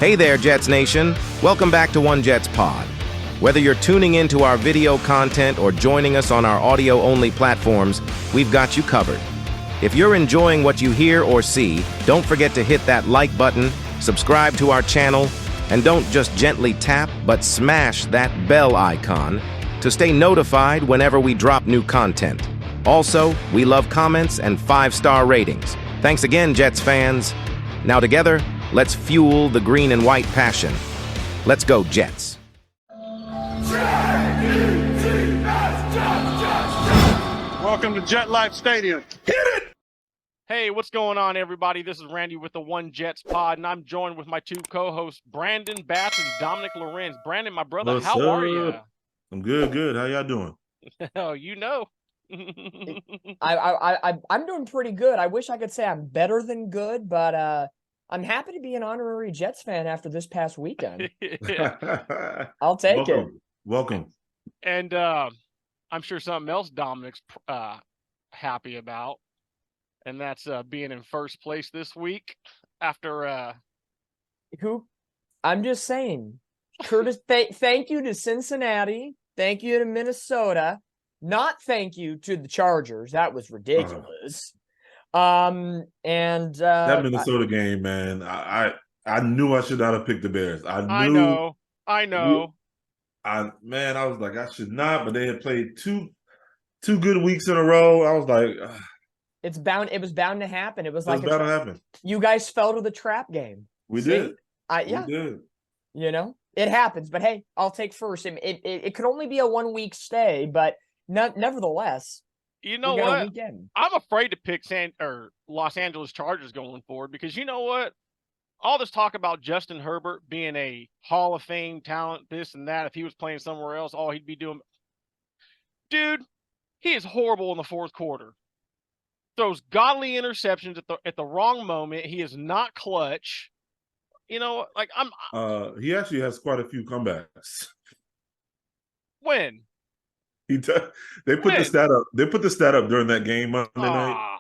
Hey there, Jets Nation. Welcome back to One Jets Pod. Whether you're tuning into our video content or joining us on our audio-only platforms, we've got you covered. If you're enjoying what you hear or see, don't forget to hit that like button, subscribe to our channel, and don't just gently tap, but smash that bell icon to stay notified whenever we drop new content. Also, we love comments and 5-star ratings. Thanks again, Jets fans. Now together, let's fuel the green and white passion. Let's go, Jets. Welcome to Jet Life Stadium. Hit it! Hey, what's going on, everybody? This is Randy with the One Jets Pod, and I'm joined with my two co-hosts, Brandon Batts and Dominic Lorenz. Brandon, my brother, What's how up? are you? I'm good. How y'all doing? Oh, you know. I'm doing pretty good. I wish I could say I'm better than good, but I'm happy to be an honorary Jets fan after this past weekend. I'll take it. Welcome. And I'm sure something else Dominic's happy about, and that's being in first place this week after Who? I'm just saying. Curtis, thank you to Cincinnati. Thank you to Minnesota. Not thank you to the Chargers. That was ridiculous. And That Minnesota game, man. I knew I should not have picked the Bears. I know. I was like, I should not, but they had played two good weeks in a row. I was like, it was bound to happen. It was bound to happen. You guys fell to the trap game. We did. We did. You know, it happens, but hey, I'll take first. It could only be a 1 week stay, but nevertheless, you know what? I'm afraid to pick Los Angeles Chargers going forward because you know what? All this talk about Justin Herbert being a Hall of Fame talent, this and that, if he was playing somewhere else, all he'd be doing. Dude, he is horrible in the fourth quarter. Throws godly interceptions at the wrong moment. He is not clutch. You know, like he actually has quite a few comebacks. When? They put the stat up. They put the stat up during that game Monday night.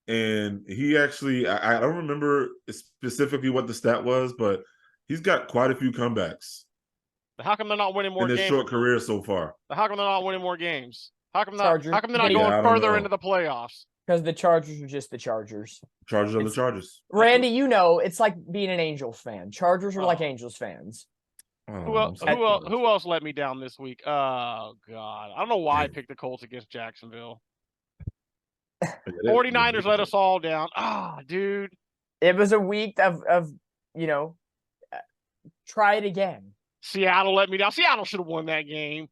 And he actually, I don't remember specifically what the stat was, but he's got quite a few comebacks. How come they're not winning more games? In his short career so far. How come they're not winning more games? How come they're not going further into the playoffs? Because the Chargers are just the Chargers. Chargers are the Chargers. Randy, you know, it's like being an Angels fan. Chargers are like Angels fans. Who else let me down this week? Oh, God. I don't know why I picked the Colts against Jacksonville. 49ers let us all down. Dude. It was a week of try it again. Seattle let me down. Seattle should have won that game.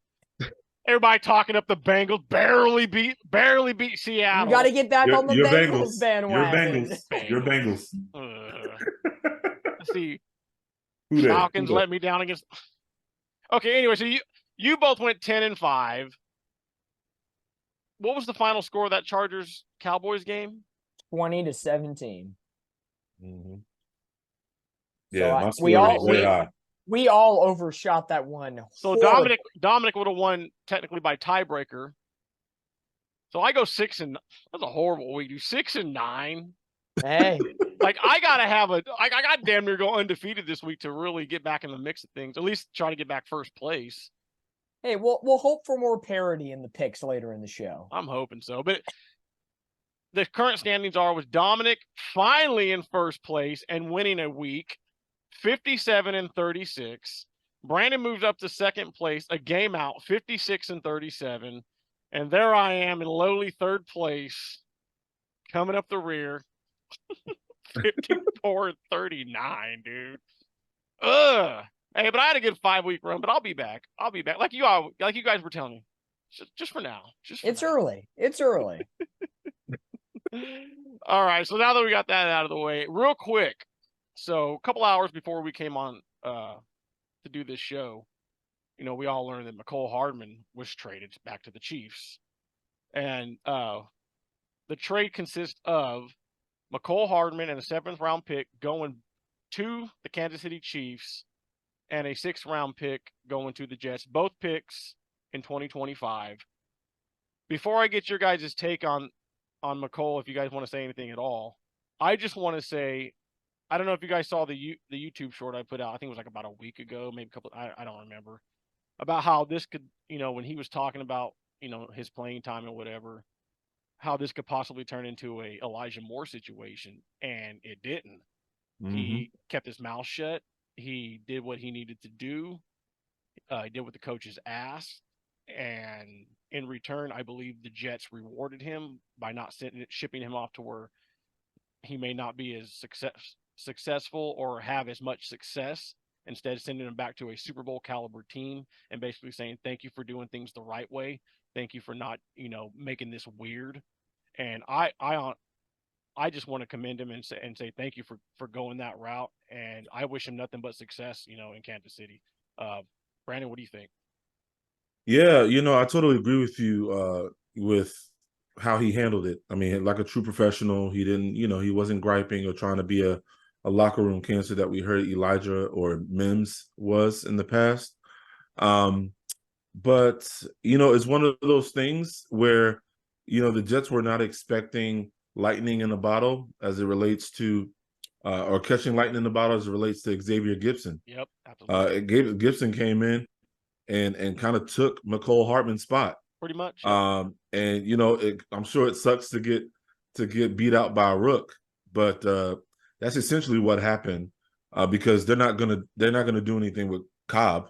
Everybody talking up the Bengals. Barely beat Seattle. You got to get back on the Bengals bandwagon. Your Bengals. Let's see. Falcons let me down against. Okay, anyway, so you both went 10-5. What was the final score of that Chargers-Cowboys game? 20-17. Mm-hmm. Yeah, so we all overshot that one. So Dominic would have won technically by tiebreaker. So I go 6-9. That's a horrible week. 6-9. Hey, like I got damn near go undefeated this week to really get back in the mix of things. At least try to get back first place. Hey, we'll hope for more parity in the picks later in the show. I'm hoping so. But the current standings are with Dominic finally in first place and winning a week, 57-36. Brandon moves up to second place, a game out, 56-37. And there I am in lowly third place, coming up the rear, 54-39, dude. Ugh. Hey, but I had a good 5-week run, but I'll be back. Like you guys were telling me. Just for now. Early. It's early. All right. So now that we got that out of the way, real quick. So a couple hours before we came on to do this show, we all learned that McCole Hardman was traded back to the Chiefs. And the trade consists of McCole Hardman and a 7th round pick going to the Kansas City Chiefs and a 6th round pick going to the Jets, both picks in 2025. Before I get your guys' take on McCole, if you guys want to say anything at all, I just want to say I don't know if you guys saw the YouTube short I put out. I think it was like about a week ago, maybe a couple. I don't remember, about how this could, when he was talking about, his playing time and whatever, how this could possibly turn into a Elijah Moore situation, and it didn't. Mm-hmm. He kept his mouth shut. He did what he needed to do. He did what the coaches asked, and in return, I believe the Jets rewarded him by not shipping him off to where he may not be as successful or have as much success. Instead, sending him back to a Super Bowl caliber team and basically saying, "Thank you for doing things the right way. Thank you for not, making this weird." And I just want to commend him and say thank you for going that route. And I wish him nothing but success, in Kansas City. Brandon, what do you think? Yeah, I totally agree with you with how he handled it. I mean, like a true professional, he didn't, he wasn't griping or trying to be a locker room cancer that we heard Elijah or Mims was in the past. But it's one of those things where, the Jets were not expecting lightning in a bottle as it relates to or catching lightning in the bottle as it relates to Xavier Gibson. Yep, absolutely. Gibson came in and kind of took McCole Hartman's spot. Pretty much. Yep. And I'm sure it sucks to get beat out by a rook, but that's essentially what happened because they're not gonna do anything with Cobb.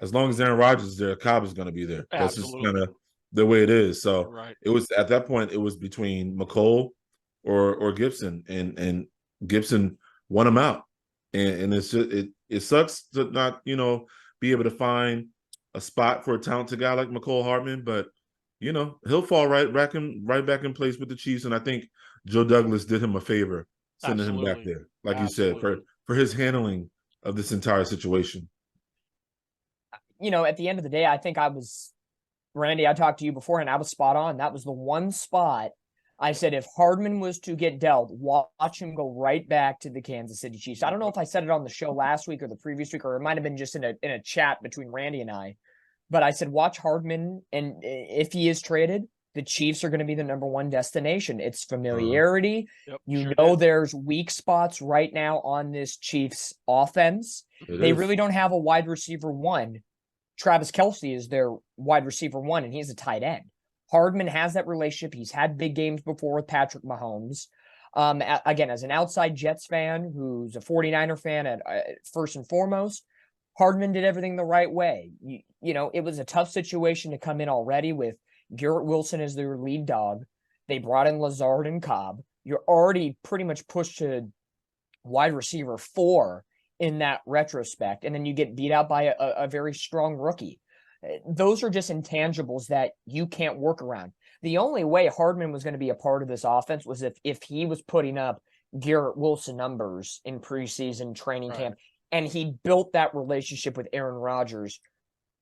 As long as Aaron Rodgers is there, Cobb is gonna be there. That's just kind of the way it is. So right. It was at that point, it was between McCole or Gibson, and Gibson won him out. And it's just it sucks to not, be able to find a spot for a talented guy like McCole Hartman, but he'll fall right back in place with the Chiefs. And I think Joe Douglas did him a favor sending him back there, like you said, for his handling of this entire situation. At the end of the day, I think Randy, I talked to you before, and I was spot on. That was the one spot I said, if Hardman was to get dealt, watch him go right back to the Kansas City Chiefs. I don't know if I said it on the show last week or the previous week, or it might have been just in a chat between Randy and I. But I said, watch Hardman, and if he is traded, the Chiefs are going to be the number one destination. It's familiarity. Yep, there's weak spots right now on this Chiefs offense. They really don't have a wide receiver one. Travis Kelce is their wide receiver one, and he's a tight end. Hardman has that relationship. He's had big games before with Patrick Mahomes. Again, as an outside Jets fan who's a 49er fan at first and foremost, Hardman did everything the right way. It was a tough situation to come in already with Garrett Wilson as their lead dog. They brought in Lazard and Cobb. You're already pretty much pushed to wide receiver 4 in that retrospect, and then you get beat out by a very strong rookie. Those are just intangibles that you can't work around. The only way Hardman was going to be a part of this offense was if he was putting up Garrett Wilson numbers in preseason training camp, and he built that relationship with Aaron Rodgers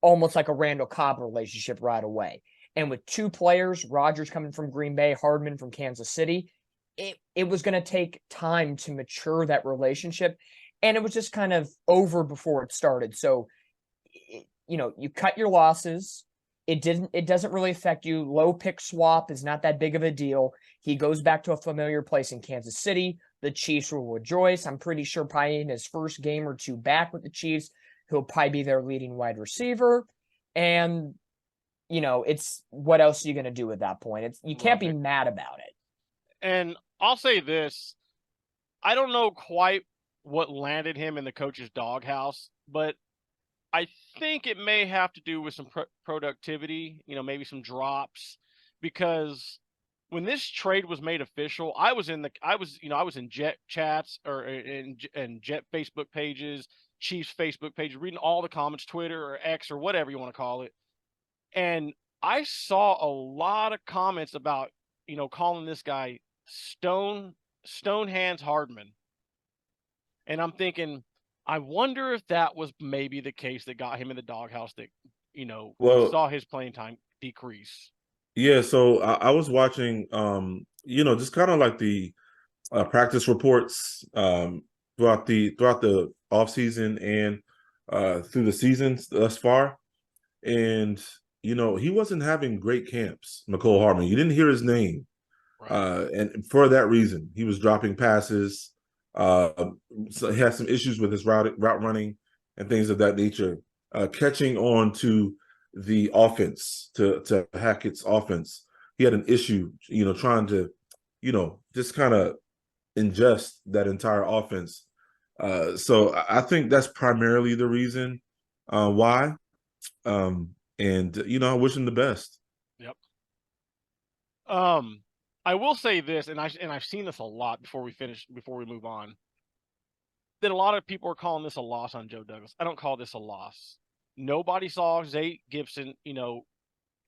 almost like a Randall Cobb relationship right away. And with two players, Rodgers coming from Green Bay, Hardman from Kansas City, it was going to take time to mature that relationship, and it was just kind of over before it started. So you cut your losses. It doesn't really affect you. Low pick swap is not that big of a deal. He goes back to a familiar place in Kansas City. The Chiefs will rejoice. I'm pretty sure probably in his first game or two back with the Chiefs, he'll probably be their leading wide receiver. And, it's what else are you going to do at that point? You can't be mad about it. And I'll say this. I don't know quite what landed him in the coach's doghouse, but I think it may have to do with some productivity, maybe some drops, because when this trade was made official, I was in Jet chats or in Jet Facebook pages, Chiefs Facebook pages, reading all the comments, Twitter or X or whatever you want to call it. And I saw a lot of comments about, calling this guy Stone Hands Hardman. And I'm thinking, I wonder if that was maybe the case that got him in the doghouse that, saw his playing time decrease. Yeah, so I was watching, just kind of like the practice reports throughout the offseason and through the seasons thus far. And, he wasn't having great camps, McCole Hartman. You didn't hear his name. Right. And for that reason, he was dropping passes. So he has some issues with his route running and things of that nature. Catching on to the offense, to Hackett's offense, he had an issue, trying to, just kind of ingest that entire offense. So I think that's primarily the reason why. And I wish him the best. Yep. I will say this, and I've seen this a lot before we move on, that a lot of people are calling this a loss on Joe Douglas. I don't call this a loss. Nobody saw Zay Gibson,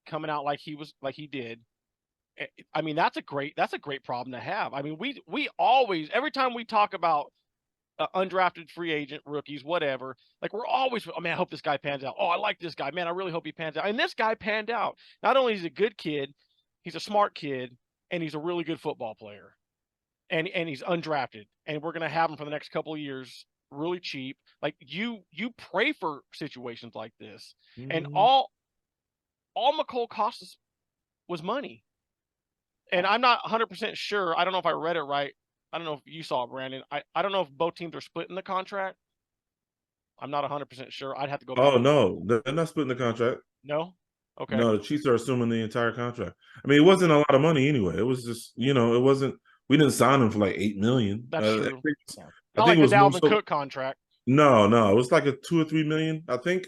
coming out like he did. I mean, that's a great problem to have. I mean, we always, every time we talk about undrafted free agent, rookies, whatever, like we're always, oh man, I hope this guy pans out. Oh, I like this guy, man. I really hope he pans out. And this guy panned out. Not only is he a good kid, he's a smart kid, and he's a really good football player. And he's undrafted, and we're gonna have him for the next couple of years, really cheap. Like you pray for situations like this, and all McCole cost us was money. And I'm not 100% sure. I don't know if I read it right. I don't know if you saw it, Brandon. I don't know if both teams are splitting the contract. I'm not 100% sure. I'd have to go back. Oh no, they're not splitting the contract. No. Okay. No, the Chiefs are assuming the entire contract. I mean, it wasn't a lot of money anyway. It was just, it wasn't. We didn't sign him for like $8 million. That's true. I Not think like it was the Dalvin Cook contract. No, it was like a $2 or $3 million. I think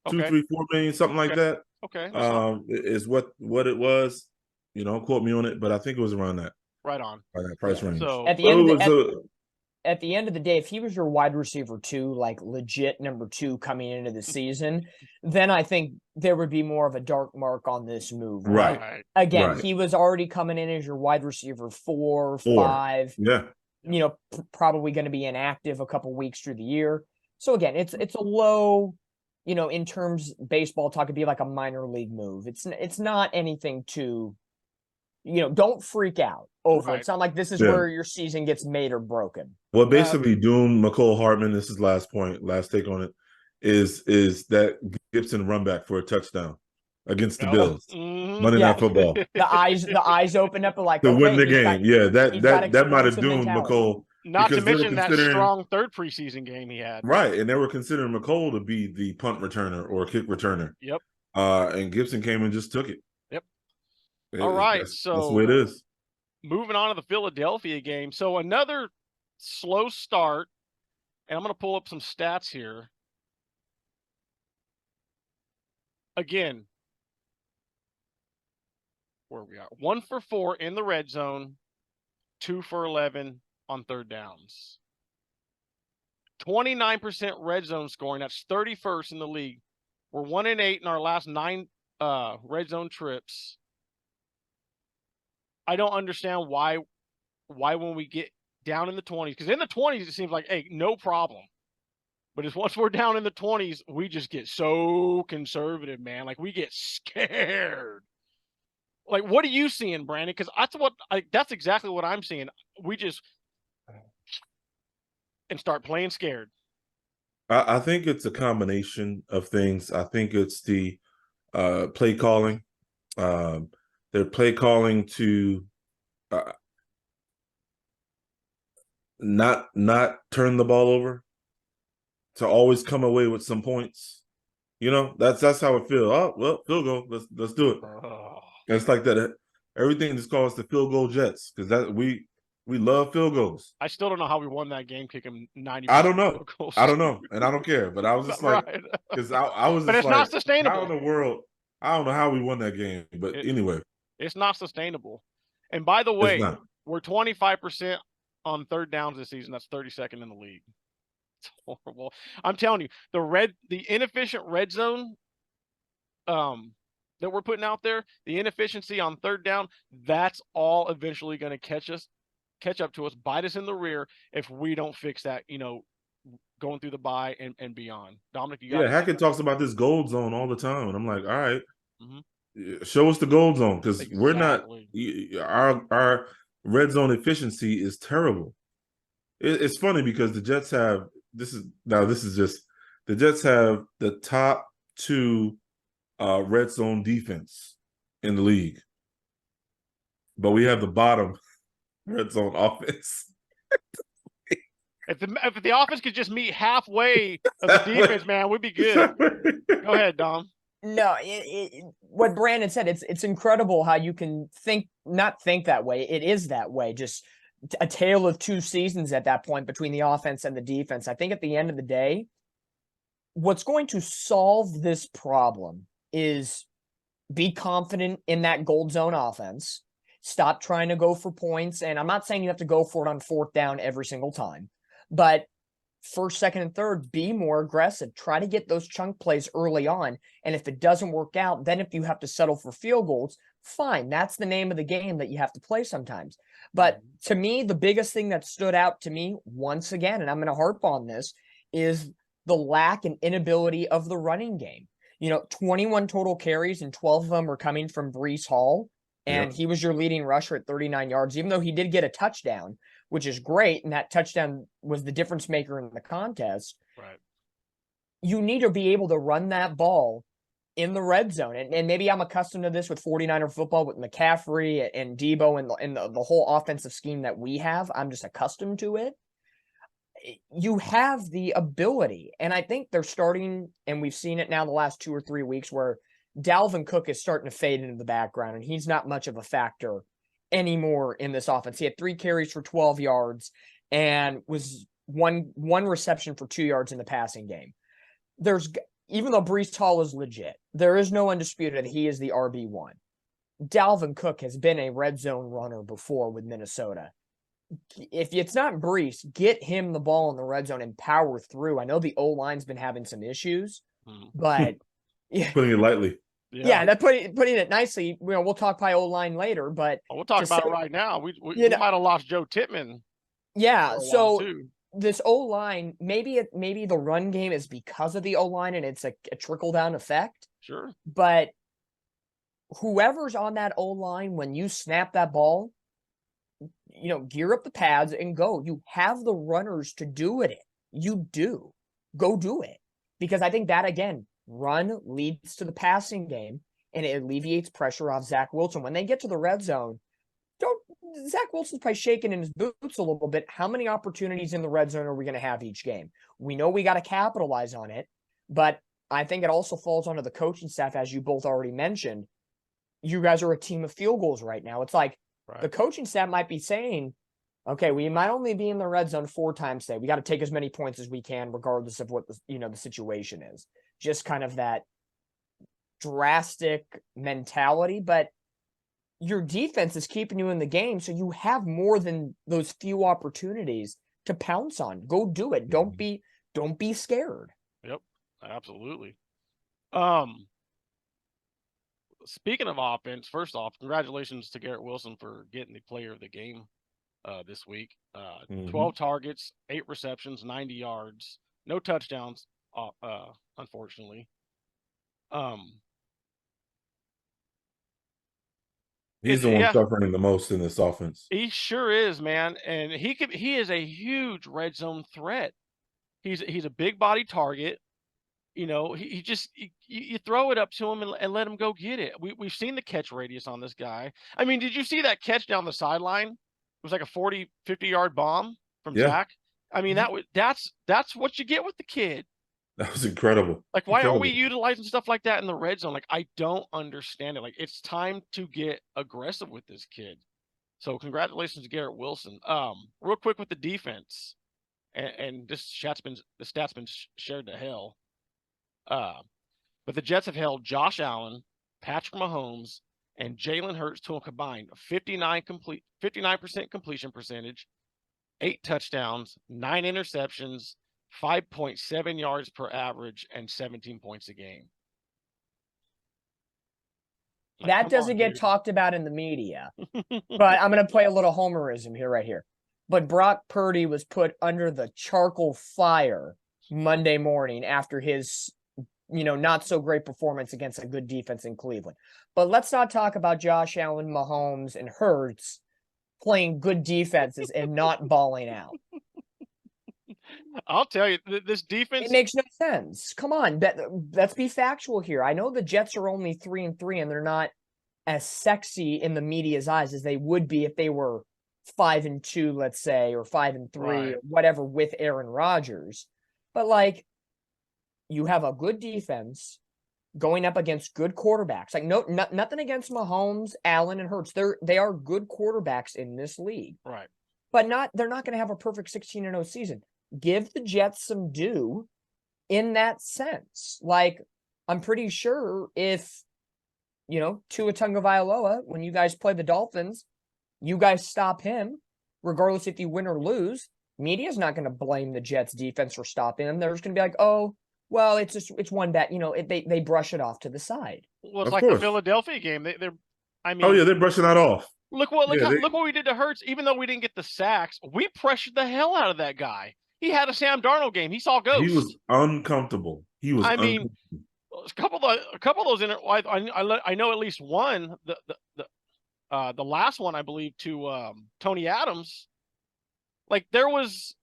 Okay. 2, 3, 4 million, something like that. Okay. Is what it was. Don't quote me on it, but I think it was around that. Right on. By that price range. So at the end of the day, if he was your wide receiver 2, like legit number 2 coming into the season, then I think there would be more of a dark mark on this move. Right. Again, he was already coming in as your wide receiver 4, 5. Yeah. Probably going to be inactive a couple weeks through the year. So again, it's a low, in terms baseball talk, it'd be like a minor league move. It's not anything to, don't freak out over. It's not like this is where your season gets made or broken. What basically doomed McCole Hardman, this is last take on it, is that Gibson run back for a touchdown against the Bills. Monday Night Football. The eyes opened up like to win the game. That might have doomed McCole. Not to mention that strong third preseason game he had. Right, and they were considering McCole to be the punt returner or kick returner. Yep. And Gibson came and just took it. Yep. All right, so that's the way it is. Moving on to the Philadelphia game. So another slow start, and I'm going to pull up some stats here. Again, where we are, 1 for 4 in the red zone, 2 for 11 on third downs. 29% red zone scoring. That's 31st in the league. We're 1-8 in our last 9 red zone trips. I don't understand why when we get down in the 20s, because in the 20s it seems like, hey, no problem. But it's once we're down in the 20s, we just get so conservative, man. Like we get scared. Like, what are you seeing, Brandon? Because that's exactly what I'm seeing. We just and start playing scared. I think it's a combination of things. I think it's the play calling. They're play calling to not turn the ball over, to always come away with some points. That's how it feels. Oh, well, field goal. Let's do it. It's like that. Everything just calls the field goal Jets, because that we love field goals. I still don't know how we won that game, kicking 90. I don't know, and I don't care. But I was just like, because I was. But just it's like, not sustainable. How in the world? I don't know how we won that game, but anyway, it's not sustainable. And by the way, we're 25% on third downs this season. That's 32nd in the league. It's horrible. I'm telling you, the inefficient red zone that we're putting out there, the inefficiency on third down, that's all eventually going to catch up to us, bite us in the rear if we don't fix that, going through the bye and beyond. Dominic, you got Hackett talks about this gold zone all the time, and I'm like, all right, show us the gold zone, because we're not. Our red zone efficiency is terrible. It's funny because the Jets have the Jets have the top 2 red zone defense in the league, but we have the bottom red zone offense. If the offense could just meet halfway of the defense, man, we'd be good. Go ahead, Dom. No, what Brandon said, it's incredible how you can not think that way. It is that way. Just a tale of two seasons at that point between the offense and the defense. I think at the end of the day, what's going to solve this problem is be confident in that gold zone offense. Stop trying to go for points. And I'm not saying you have to go for it on fourth down every single time, but first, second, and third, be more aggressive. Try to get those chunk plays early on. And if it doesn't work out, then if you have to settle for field goals, fine. That's the name of the game that you have to play sometimes. But to me, the biggest thing that stood out to me, once again, and I'm going to harp on this, is the lack and inability of the running game. 21 total carries and 12 of them are coming from Breece Hall. And he was your leading rusher at 39 yards, even though he did get a touchdown, which is great. And that touchdown was the difference maker in the contest. Right. You need to be able to run that ball in the red zone. And maybe I'm accustomed to this with 49er football with McCaffrey and Debo and the whole offensive scheme that we have. I'm just accustomed to it. You have the ability. And I think they're starting, and we've seen it now the last 2 or 3 weeks, where Dalvin Cook is starting to fade into the background, and he's not much of a factor anymore in this offense. He had 3 carries for 12 yards and was one reception for 2 yards in the passing game. Even though Breece Hall is legit, there is no undisputed that he is the RB1. Dalvin Cook has been a red zone runner before with Minnesota. If it's not Breece, get him the ball in the red zone and power through. I know the O-line's been having some issues, but putting it lightly. Yeah, that putting it nicely. We'll talk by O-line later, but we'll talk about it right now. We might have lost Joe Tippmann. Yeah, so this O-line, maybe the run game is because of the O-line and it's a trickle-down effect. Sure. But whoever's on that O-line, when you snap that ball, gear up the pads and go. You have the runners to do it. You do. Go do it. Because I think that, again, run leads to the passing game, and it alleviates pressure off Zach Wilson. When they get to the red zone, Zach Wilson's probably shaking in his boots a little bit. How many opportunities in the red zone are we going to have each game? We know we got to capitalize on it, but I think it also falls onto the coaching staff, as you both already mentioned. You guys are a team of field goals right now. It's like the coaching staff might be saying, okay, we might only be in the red zone 4 times today. We got to take as many points as we can, regardless of what the situation is. Just kind of that drastic mentality, but your defense is keeping you in the game, so you have more than those few opportunities to pounce on. Go do it. Don't be scared. Yep, absolutely. Speaking of offense, first off, congratulations to Garrett Wilson for getting the player of the game this week. 12 targets, 8 receptions, 90 yards, no touchdowns, unfortunately. He's the one suffering the most in this offense. He sure is, man. And he is a huge red zone threat. He's a big body target. He just you throw it up to him and let him go get it. We've seen the catch radius on this guy. I mean, did you see that catch down the sideline? It was like a 40, 50-yard bomb from Zach. I mean, that's what you get with the kid. That was incredible. Like, why aren't we utilizing stuff like that in the red zone? Like, I don't understand it. Like, it's time to get aggressive with this kid. So congratulations to Garrett Wilson. Real quick with the defense, and the stats been shared to hell. But the Jets have held Josh Allen, Patrick Mahomes, and Jalen Hurts to a combined 59% completion percentage, 8 touchdowns, 9 interceptions, 5.7 yards per average, and 17 points a game. That doesn't get talked about in the media. But I'm going to play a little homerism here, right here. But Brock Purdy was put under the charcoal fire Monday morning after his not so great performance against a good defense in Cleveland. But let's not talk about Josh Allen, Mahomes, and Hurts playing good defenses and not balling out. I'll tell you, this defense... It makes no sense. Come on, let's be factual here. I know the Jets are only 3-3, and they're not as sexy in the media's eyes as they would be if they were 5-2, let's say, or 5-3, Right. or whatever with Aaron Rodgers. But like, you have a good defense going up against good quarterbacks. Like, nothing against Mahomes, Allen, and Hurts. They are good quarterbacks in this league. Right. But they're not going to have a perfect 16-0 season. Give the Jets some due in that sense. Like, I'm pretty sure if, Tua Tagovailoa, when you guys play the Dolphins, you guys stop him, regardless if you win or lose, media's not going to blame the Jets defense for stopping him. They're just going to be like, oh, well, it's one bet. They brush it off to the side. Well, it's Of like the course. Philadelphia game. I mean, Oh yeah, they're brushing that off. look what we did to Hurts. Even though we didn't get the sacks, we pressured the hell out of that guy. He had a Sam Darnold game. He saw ghosts. He was uncomfortable. I mean, a couple of those. I know at least one. The last one, I believe, to Tony Adams. Like, there was,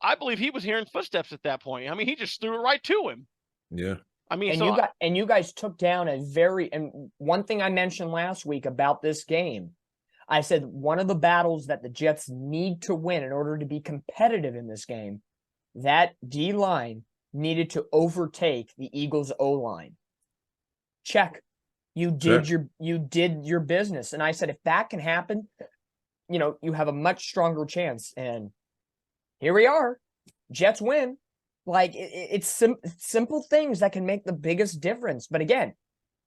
I believe he was hearing footsteps at that point. I mean, he just threw it right to him. Yeah. I mean, you guys took down and one thing I mentioned last week about this game, I said one of the battles that the Jets need to win in order to be competitive in this game, that D-line needed to overtake the Eagles' O-line. Check. You did your business. And I said, if that can happen, you have a much stronger chance. And here we are. Jets win. Like, it's simple things that can make the biggest difference. But again,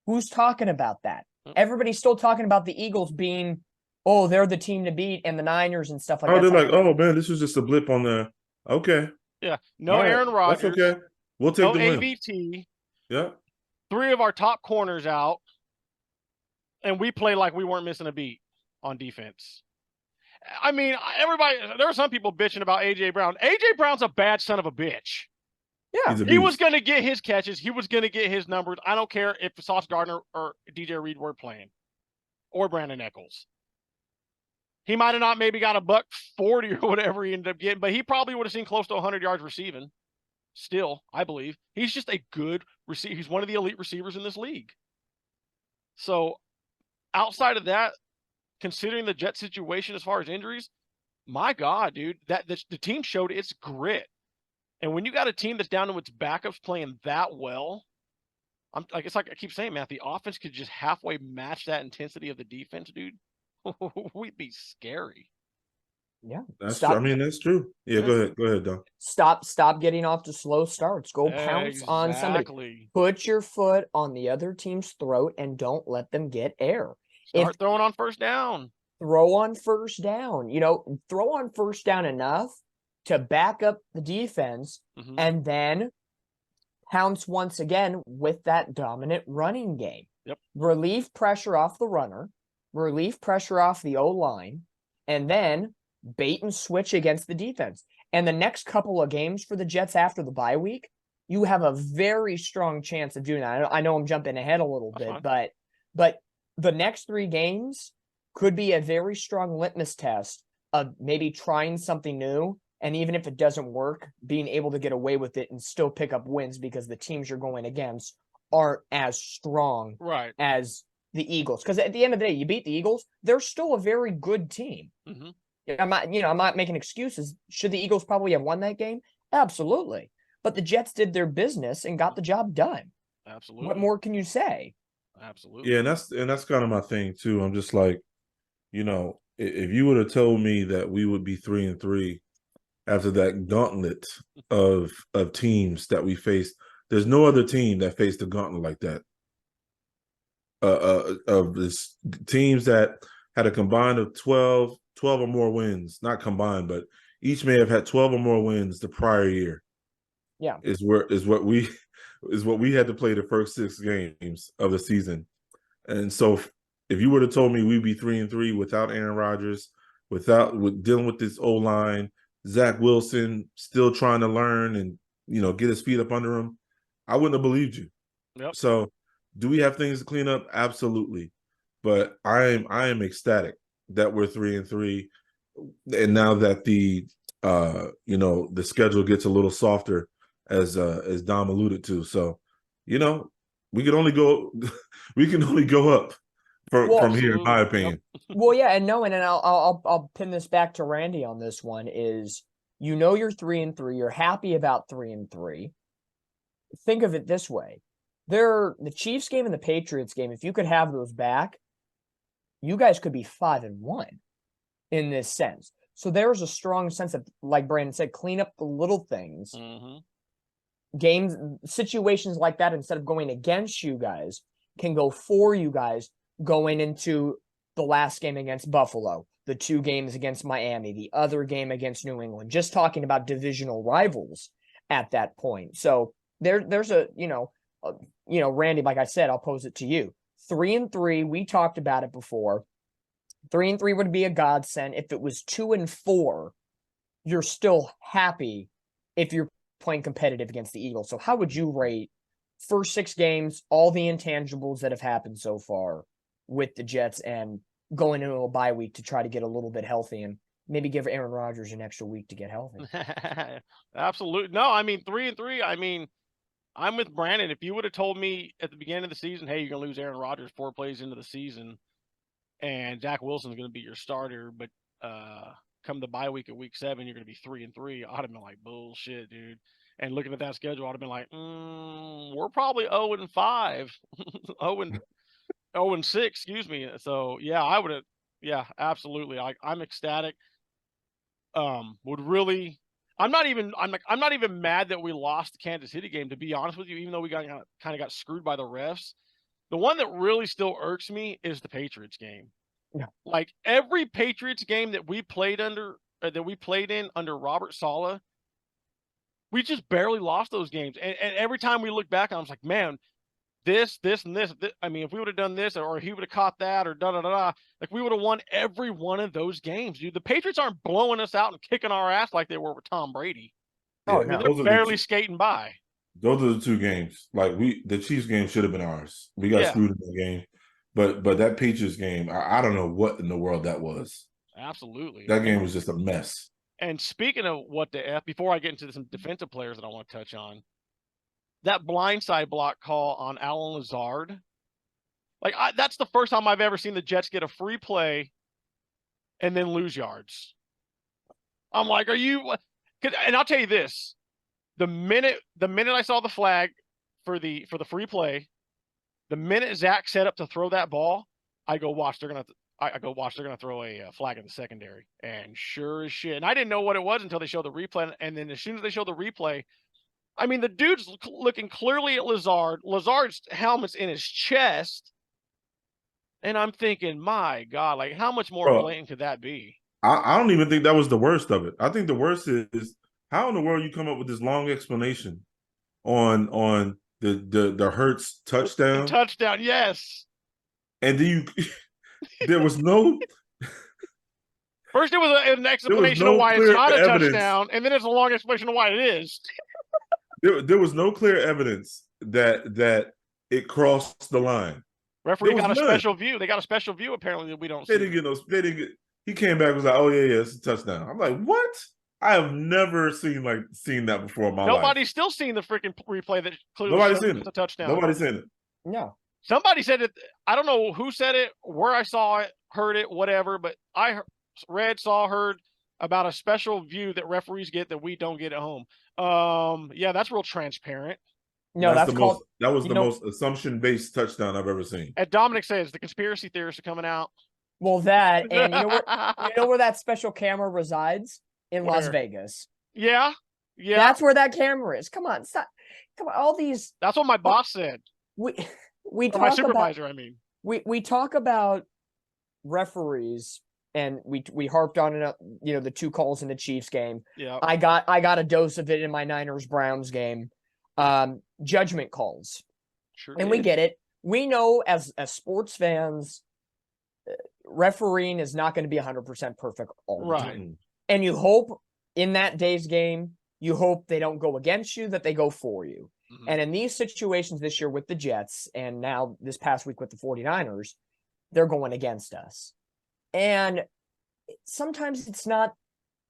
who's talking about that? Everybody's still talking about the Eagles being, oh, they're the team to beat, and the Niners and stuff like that. Oh, they're like, oh man, this was just a blip on the. Okay. Yeah. No Aaron Rodgers. That's okay. We'll take the win. AVT. Yeah. 3 of our top corners out, and we play like we weren't missing a beat on defense. I mean, there were some people bitching about A.J. Brown. A.J. Brown's a bad son of a bitch. Yeah. He was going to get his catches. He was going to get his numbers. I don't care if Sauce Gardner or DJ Reed were playing, or Brandon Echols. He might have not maybe got $140 or whatever he ended up getting, but he probably would have seen close to 100 yards receiving. Still, I believe. He's just a good receiver. He's one of the elite receivers in this league. So, outside of that, considering the Jet situation as far as injuries, my God, dude, the team showed its grit. And when you got a team that's down to its backups playing that well, it's like I keep saying, Matt, the offense could just halfway match that intensity of the defense, dude. We'd be scary. Yeah, that's true. I mean, that's true. Yeah, go ahead, Don. Stop getting off to slow starts. Go pounce on somebody. Put your foot on the other team's throat and don't let them get air. Start throwing on first down. Throw on first down. Throw on first down enough to back up the defense, and then pounce once again with that dominant running game. Yep. Relieve pressure off the runner, relieve pressure off the O-line, and then bait and switch against the defense. And the next couple of games for the Jets after the bye week, you have a very strong chance of doing that. I know I'm jumping ahead a little bit, but the next 3 games could be a very strong litmus test of maybe trying something new. And even if it doesn't work, being able to get away with it and still pick up wins because the teams you're going against aren't as strong as the Eagles. Because at the end of the day, you beat the Eagles, they're still a very good team. I'm not making excuses. Should the Eagles probably have won that game? Absolutely. But the Jets did their business and got the job done. Absolutely. What more can you say? Absolutely. Yeah, and that's kind of my thing too. I'm just like, if you would have told me that we would be 3-3 after that gauntlet of teams that we faced, there's no other team that faced a gauntlet like that. Of this teams that had a combined of 12 or more wins, not combined, but each may have had 12 or more wins the prior year. Yeah, is what we had to play the first 6 games of the season. And so if you would have told me we'd be 3-3 without Aaron Rodgers, with dealing with this O-line, Zach Wilson still trying to learn and get his feet up under him, I wouldn't have believed you. Yep. So do we have things to clean up? Absolutely. But I am ecstatic that we're 3-3. And now that the schedule gets a little softer, as Dom alluded to. So, we can only go up from here, in my opinion. Well, yeah, and I'll pin this back to Randy on this one. Is you're 3-3, you're happy about 3-3. Think of it this way: the Chiefs game and the Patriots game. If you could have those back, you guys could be 5-1 in this sense. So there's a strong sense of, like Brandon said, clean up the little things. Mm-hmm. Games, situations like that, instead of going against you guys, can go for you guys going into the last game against Buffalo, the 2 games against Miami, the other game against New England, just talking about divisional rivals at that point. So there's a, Randy, like I said, I'll pose it to you. 3-3, we talked about it before. 3-3 would be a godsend. If it was 2-4, you're still happy if you're playing competitive against the Eagles. So how would you rate first 6 games, all the intangibles that have happened so far with the Jets, and going into a bye week to try to get a little bit healthy and maybe give Aaron Rodgers an extra week to get healthy? Absolutely. No, I mean, 3-3, I mean, I'm with Brandon. If you would have told me at the beginning of the season, hey, you're going to lose Aaron Rodgers 4 plays into the season, and Zach Wilson's going to be your starter, but come the bye week at week 7, you're going to be 3-3. I'd have been like, bullshit, dude. And looking at that schedule, I'd have been like, we're probably 0-5, 0-6, excuse me. So yeah, I would have. Yeah, absolutely. I'm ecstatic. Would really. I'm not even mad that we lost the Kansas City game, to be honest with you, even though we kind of got screwed by the refs. The one that really still irks me is the Patriots game. Yeah. Like every Patriots game that we played in under Robert Saleh, we just barely lost those games. And every time we look back, I was like, man, this, and this. I mean, if we would have done this, or he would have caught that, or da-da-da-da, like we would have won every one of those games, dude. The Patriots aren't blowing us out and kicking our ass like they were with Tom Brady. Oh, I mean, no. they're barely skating by. Those are the 2 games. Like the Chiefs game should have been ours. We got screwed in the game. But that Patriots game, I don't know what in the world that was. Absolutely. That game was just a mess. And speaking of what the F, before I get into some defensive players that I want to touch on, that blindside block call on Alan Lazard, like that's the first time I've ever seen the Jets get a free play and then lose yards. I'm like, are you? And I'll tell you this: the minute I saw the flag for the free play, the minute Zach set up to throw that ball, I go watch. They're gonna throw a flag in the secondary, and sure as shit. And I didn't know what it was until they showed the replay. And then as soon as they showed the replay, I mean, the dude's looking clearly at Lazard. Lazard's helmet's in his chest, and I'm thinking, my God, like how much more blatant could that be? I don't even think that was the worst of it. I think the worst is how in the world you come up with this long explanation on the Hurts touchdown. The touchdown, yes. And then there was no. First, it was an explanation of why it's not a touchdown, and then it's a long explanation of why it is. There was no clear evidence that it crossed the line. Referee got a special view. They got a special view apparently that we don't see. They didn't get. He came back and was like, "Oh yeah, it's a touchdown." I'm like, "What? I have never seen that before in my life." Nobody's still seen the freaking replay that clearly Nobody's shows seen it's it. a touchdown. Nobody's seen it. No. Somebody said it. I don't know who said it, where I saw it, heard it, whatever. But I heard about a special view that referees get that we don't get at home. Yeah, that's real transparent. No, that was the most assumption-based touchdown I've ever seen. And Dominic says the conspiracy theorists are coming out. Well, that, and you know where that special camera resides? In Las Vegas. Yeah. That's where that camera is. Come on, stop. Come on, all these. That's what my boss said. We talk my supervisor. About, we talk about referees, and we harped on it. The 2 calls in the Chiefs game. Yeah. I got a dose of it in my Niners Browns game. Judgment calls. Sure. And we get it. We know as sports fans, refereeing is not going to be 100% perfect all the time. And you hope in that day's game, you hope they don't go against you, that they go for you. Mm-hmm. And in these situations this year with the Jets, and now this past week with the 49ers, they're going against us. And sometimes it's not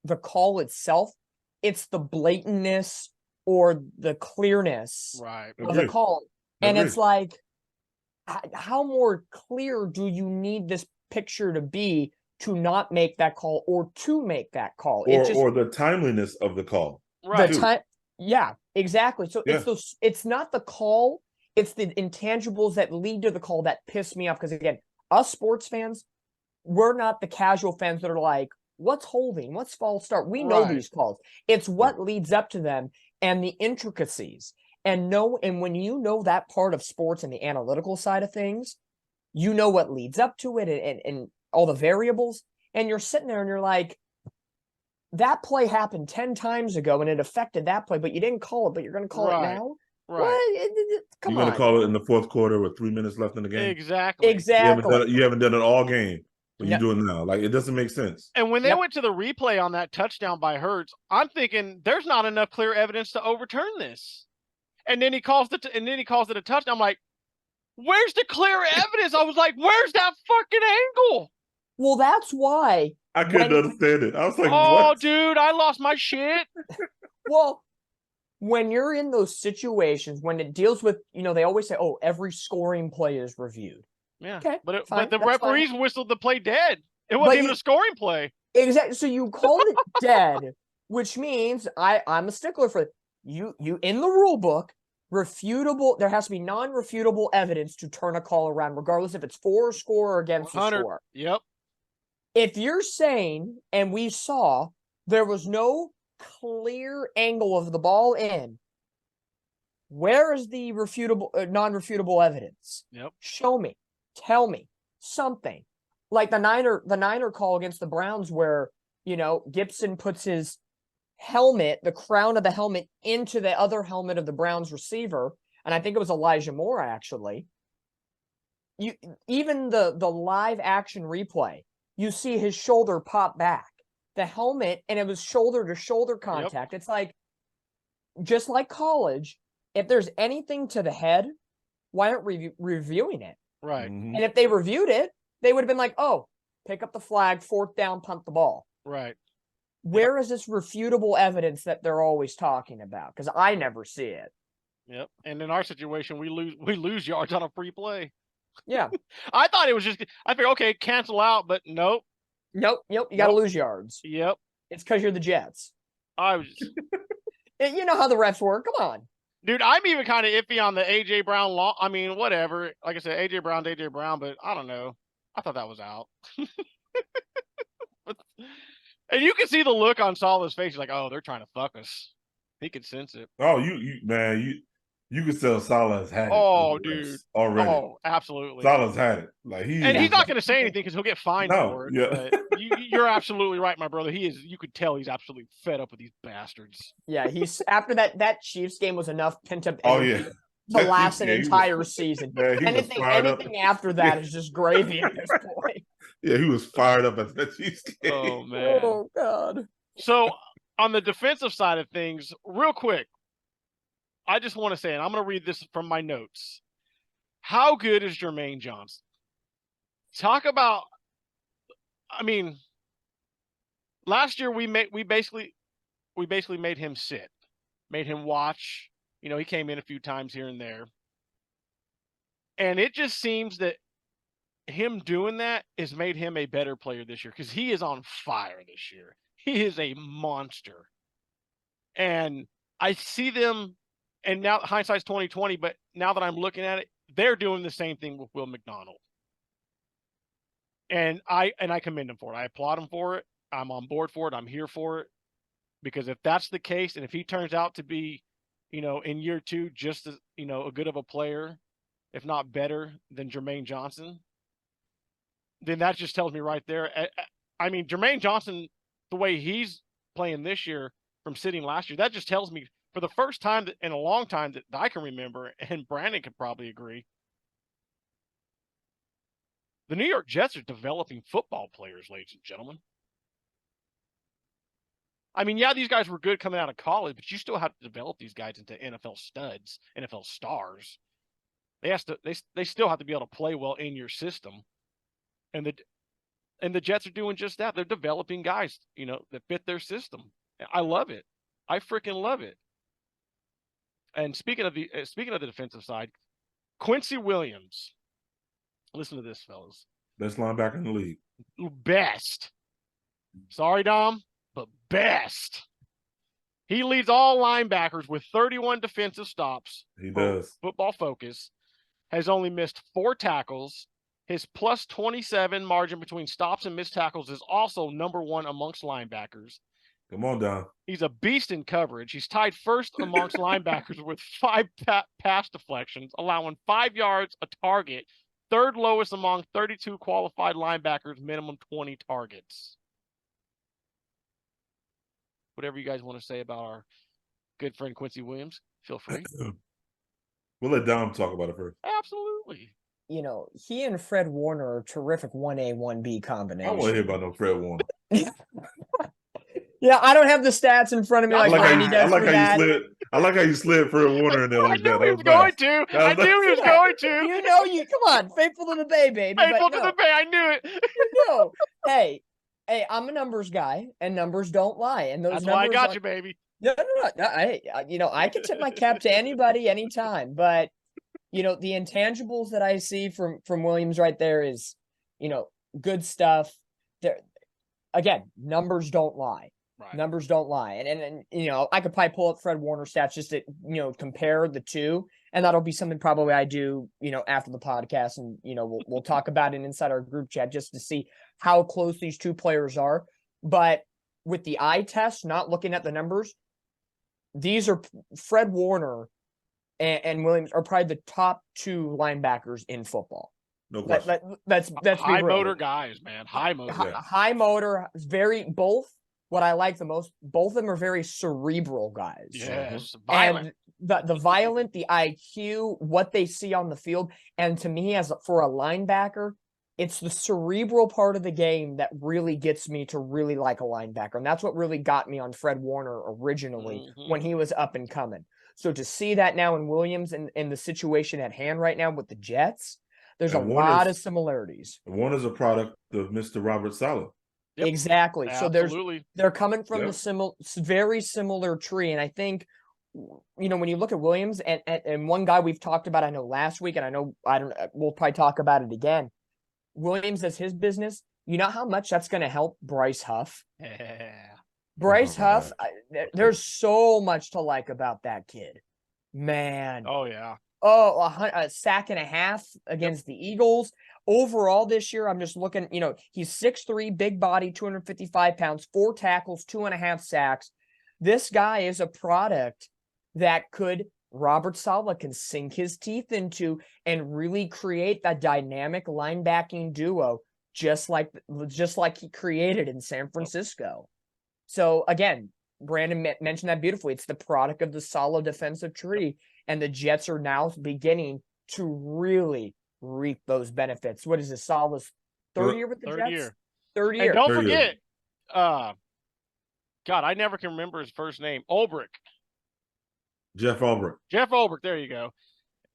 the call itself, it's the blatantness or the clearness of the call. And it's like, how more clear do you need this picture to be to not make that call or to make that call? Or the timeliness of the call. Right. The time, yeah, exactly. So Yeah. it's not the call, it's the intangibles that lead to the call that piss me off. Because again, us sports fans, we're not the casual fans that are like, what's holding? What's false start? We know Right. these calls. It's what leads up to them and the intricacies. And when you know that part of sports and the analytical side of things, you know what leads up to it and all the variables. And you're sitting there and you're like, that play happened 10 times ago and it affected that play, but you didn't call it, but you're going to call it now? Right. What? Come You're on. going to call it in the fourth quarter with 3 minutes left in the game? Exactly. Exactly. You haven't done it all game, but No. you do it now. Like, it doesn't make sense. And when they Yep. went to the replay on that touchdown by Hurts, I'm thinking there's not enough clear evidence to overturn this. And then he calls it a touchdown. I'm like, where's the clear evidence? I was like, where's that fucking angle? Well, that's why. I couldn't understand it. I was like, Oh, what? dude, I lost my shit. Well, when you're in those situations, when it deals with, they always say, oh, every scoring play is reviewed. Yeah. Okay, But fine, the that's referees whistled the play dead. It But wasn't even a scoring play. Exactly. So you called it dead, which means I'm a stickler for you in the rule book, refutable, there has to be non-refutable evidence to turn a call around, regardless if it's for a score or against a 100. score. Yep. If you're saying, and we saw, there was no clear angle of the ball in, where is the non-refutable evidence? Yep. Show me. Tell me something. Like the Niner call against the Browns where, Gibson puts his helmet, the crown of the helmet, into the other helmet of the Browns receiver. And I think it was Elijah Moore, actually. Even the live action replay, you see his shoulder pop back. The helmet, and it was shoulder to shoulder contact. Yep. It's like, just like college, if there's anything to the head, why aren't we reviewing it? Right. And if they reviewed it, they would have been like, oh, pick up the flag, 4th down, punt the ball. Right. Where is this refutable evidence that they're always talking about? Because I never see it. Yep. And in our situation, we lose yards on a free play. Yeah. I thought it was I figured, okay, cancel out, but nope. Nope. You got to lose yards. Yep. It's because you're the Jets. I was just... You know how the refs work. Come on. Dude, I'm even kind of iffy on the A.J. Brown law. I mean, whatever. Like I said, A.J. Brown's A.J. Brown, but I don't know. I thought that was out. And you can see the look on Salah's face. He's like, oh, they're trying to fuck us. He could sense it. Oh, you could tell Salah's had it. Oh, dude. Already. Oh, absolutely. Salah's had it. Like and he's not going to say anything because he'll get fined for it. Yeah. But you're absolutely right, my brother. You could tell he's absolutely fed up with these bastards. Yeah, he's after that Chiefs game was enough pent up energy to last an entire season. Anything after that is just gravy at this point. Yeah, he was fired up at that Chiefs game. Oh man. Oh God. So on the defensive side of things, real quick, I just want to say, and I'm going to read this from my notes. How good is Jermaine Johnson? Talk about, I mean, last year we basically made him sit, made him watch. He came in a few times here and there. And it just seems that him doing that has made him a better player this year because he is on fire this year. He is a monster. And I see them, and now hindsight's 2020, but now that I'm looking at it, they're doing the same thing with Will McDonald. And I commend him for it. I applaud him for it. I'm on board for it. I'm here for it. Because if that's the case, and if he turns out to be, in year 2, just as, a good of a player, if not better than Jermaine Johnson, then that just tells me right there. I mean, Jermaine Johnson, the way he's playing this year from sitting last year, that just tells me for the first time in a long time that I can remember, and Brandon could probably agree, the New York Jets are developing football players, ladies and gentlemen. I mean, yeah, these guys were good coming out of college, but you still have to develop these guys into NFL studs, NFL stars. They still have to be able to play well in your system. And the Jets are doing just that. They're developing guys, that fit their system. I love it. I freaking love it. And speaking of the defensive side, Quincy Williams, Listen to this, fellas. Best linebacker in the league. Best. Sorry, Dom, but best. He leads all linebackers with 31 defensive stops. He does. Football Focus. Has only missed 4 tackles. His plus 27 margin between stops and missed tackles is also number 1 amongst linebackers. Come on, Don. He's a beast in coverage. He's tied first amongst linebackers with 5 pass deflections, allowing 5 yards a target. Third lowest among 32 qualified linebackers, minimum 20 targets. Whatever you guys want to say about our good friend Quincy Williams, feel free. We'll let Dom talk about it first. Absolutely. You know, he and Fred Warner are a terrific 1A, 1B I combination. don't want to hear about no Fred Warner. Yeah, I don't have the stats in front of me like Randy does for that. I like how you slid Fred Warner in there like that. I knew he was going to. I knew he was going to. You know, come on, faithful to the Bay, baby. Faithful to the Bay. I knew it. You know, hey, I'm a numbers guy, and numbers don't lie. And those That's numbers why I got you, baby. No. I can tip my cap to anybody, anytime. But the intangibles that I see from Williams right there is, good stuff. There, again, numbers don't lie. Right. Numbers don't lie. And I could probably pull up Fred Warner stats just to, compare the two. And that'll be something probably I do, after the podcast. And, we'll talk about it inside our group chat just to see how close these two players are. But with the eye test, not looking at the numbers, these are Fred Warner and Williams are probably the top 2 linebackers in football. No question. That's high motor guys, man. High motor. High motor, both. What I like the most, both of them are very cerebral guys. Yes, violent. And the violent, the IQ, what they see on the field, and to me, for a linebacker, it's the cerebral part of the game that really gets me to really like a linebacker, and that's what really got me on Fred Warner originally when he was up and coming. So to see that now in Williams and in the situation at hand right now with the Jets, there's a lot of similarities. Warner's a product of Mr. Robert Saleh. Yep. Exactly. Absolutely. So they're coming from the very similar tree. And I think, when you look at Williams and one guy we've talked about, I know last week, and we'll probably talk about it again. Williams as his business, you know how much that's going to help Bryce Huff? Yeah. Bryce Huff, there's so much to like about that kid. Man. Oh, yeah. Oh, a sack and a half against the Eagles. Overall this year, I'm just looking, he's 6'3", big body, 255 pounds, 4 tackles, 2.5 sacks. This guy is a product that Robert Saleh can sink his teeth into and really create that dynamic linebacking duo, just like he created in San Francisco. So again, Brandon mentioned that beautifully. It's the product of the Saleh defensive tree, and the Jets are now beginning to really reap those benefits. What is this, Saleh's third year with the Jets? Third year. And don't forget, God, I never can remember his first name. Ulbrich. Jeff Ulbrich. Jeff Ulbrich. There you go.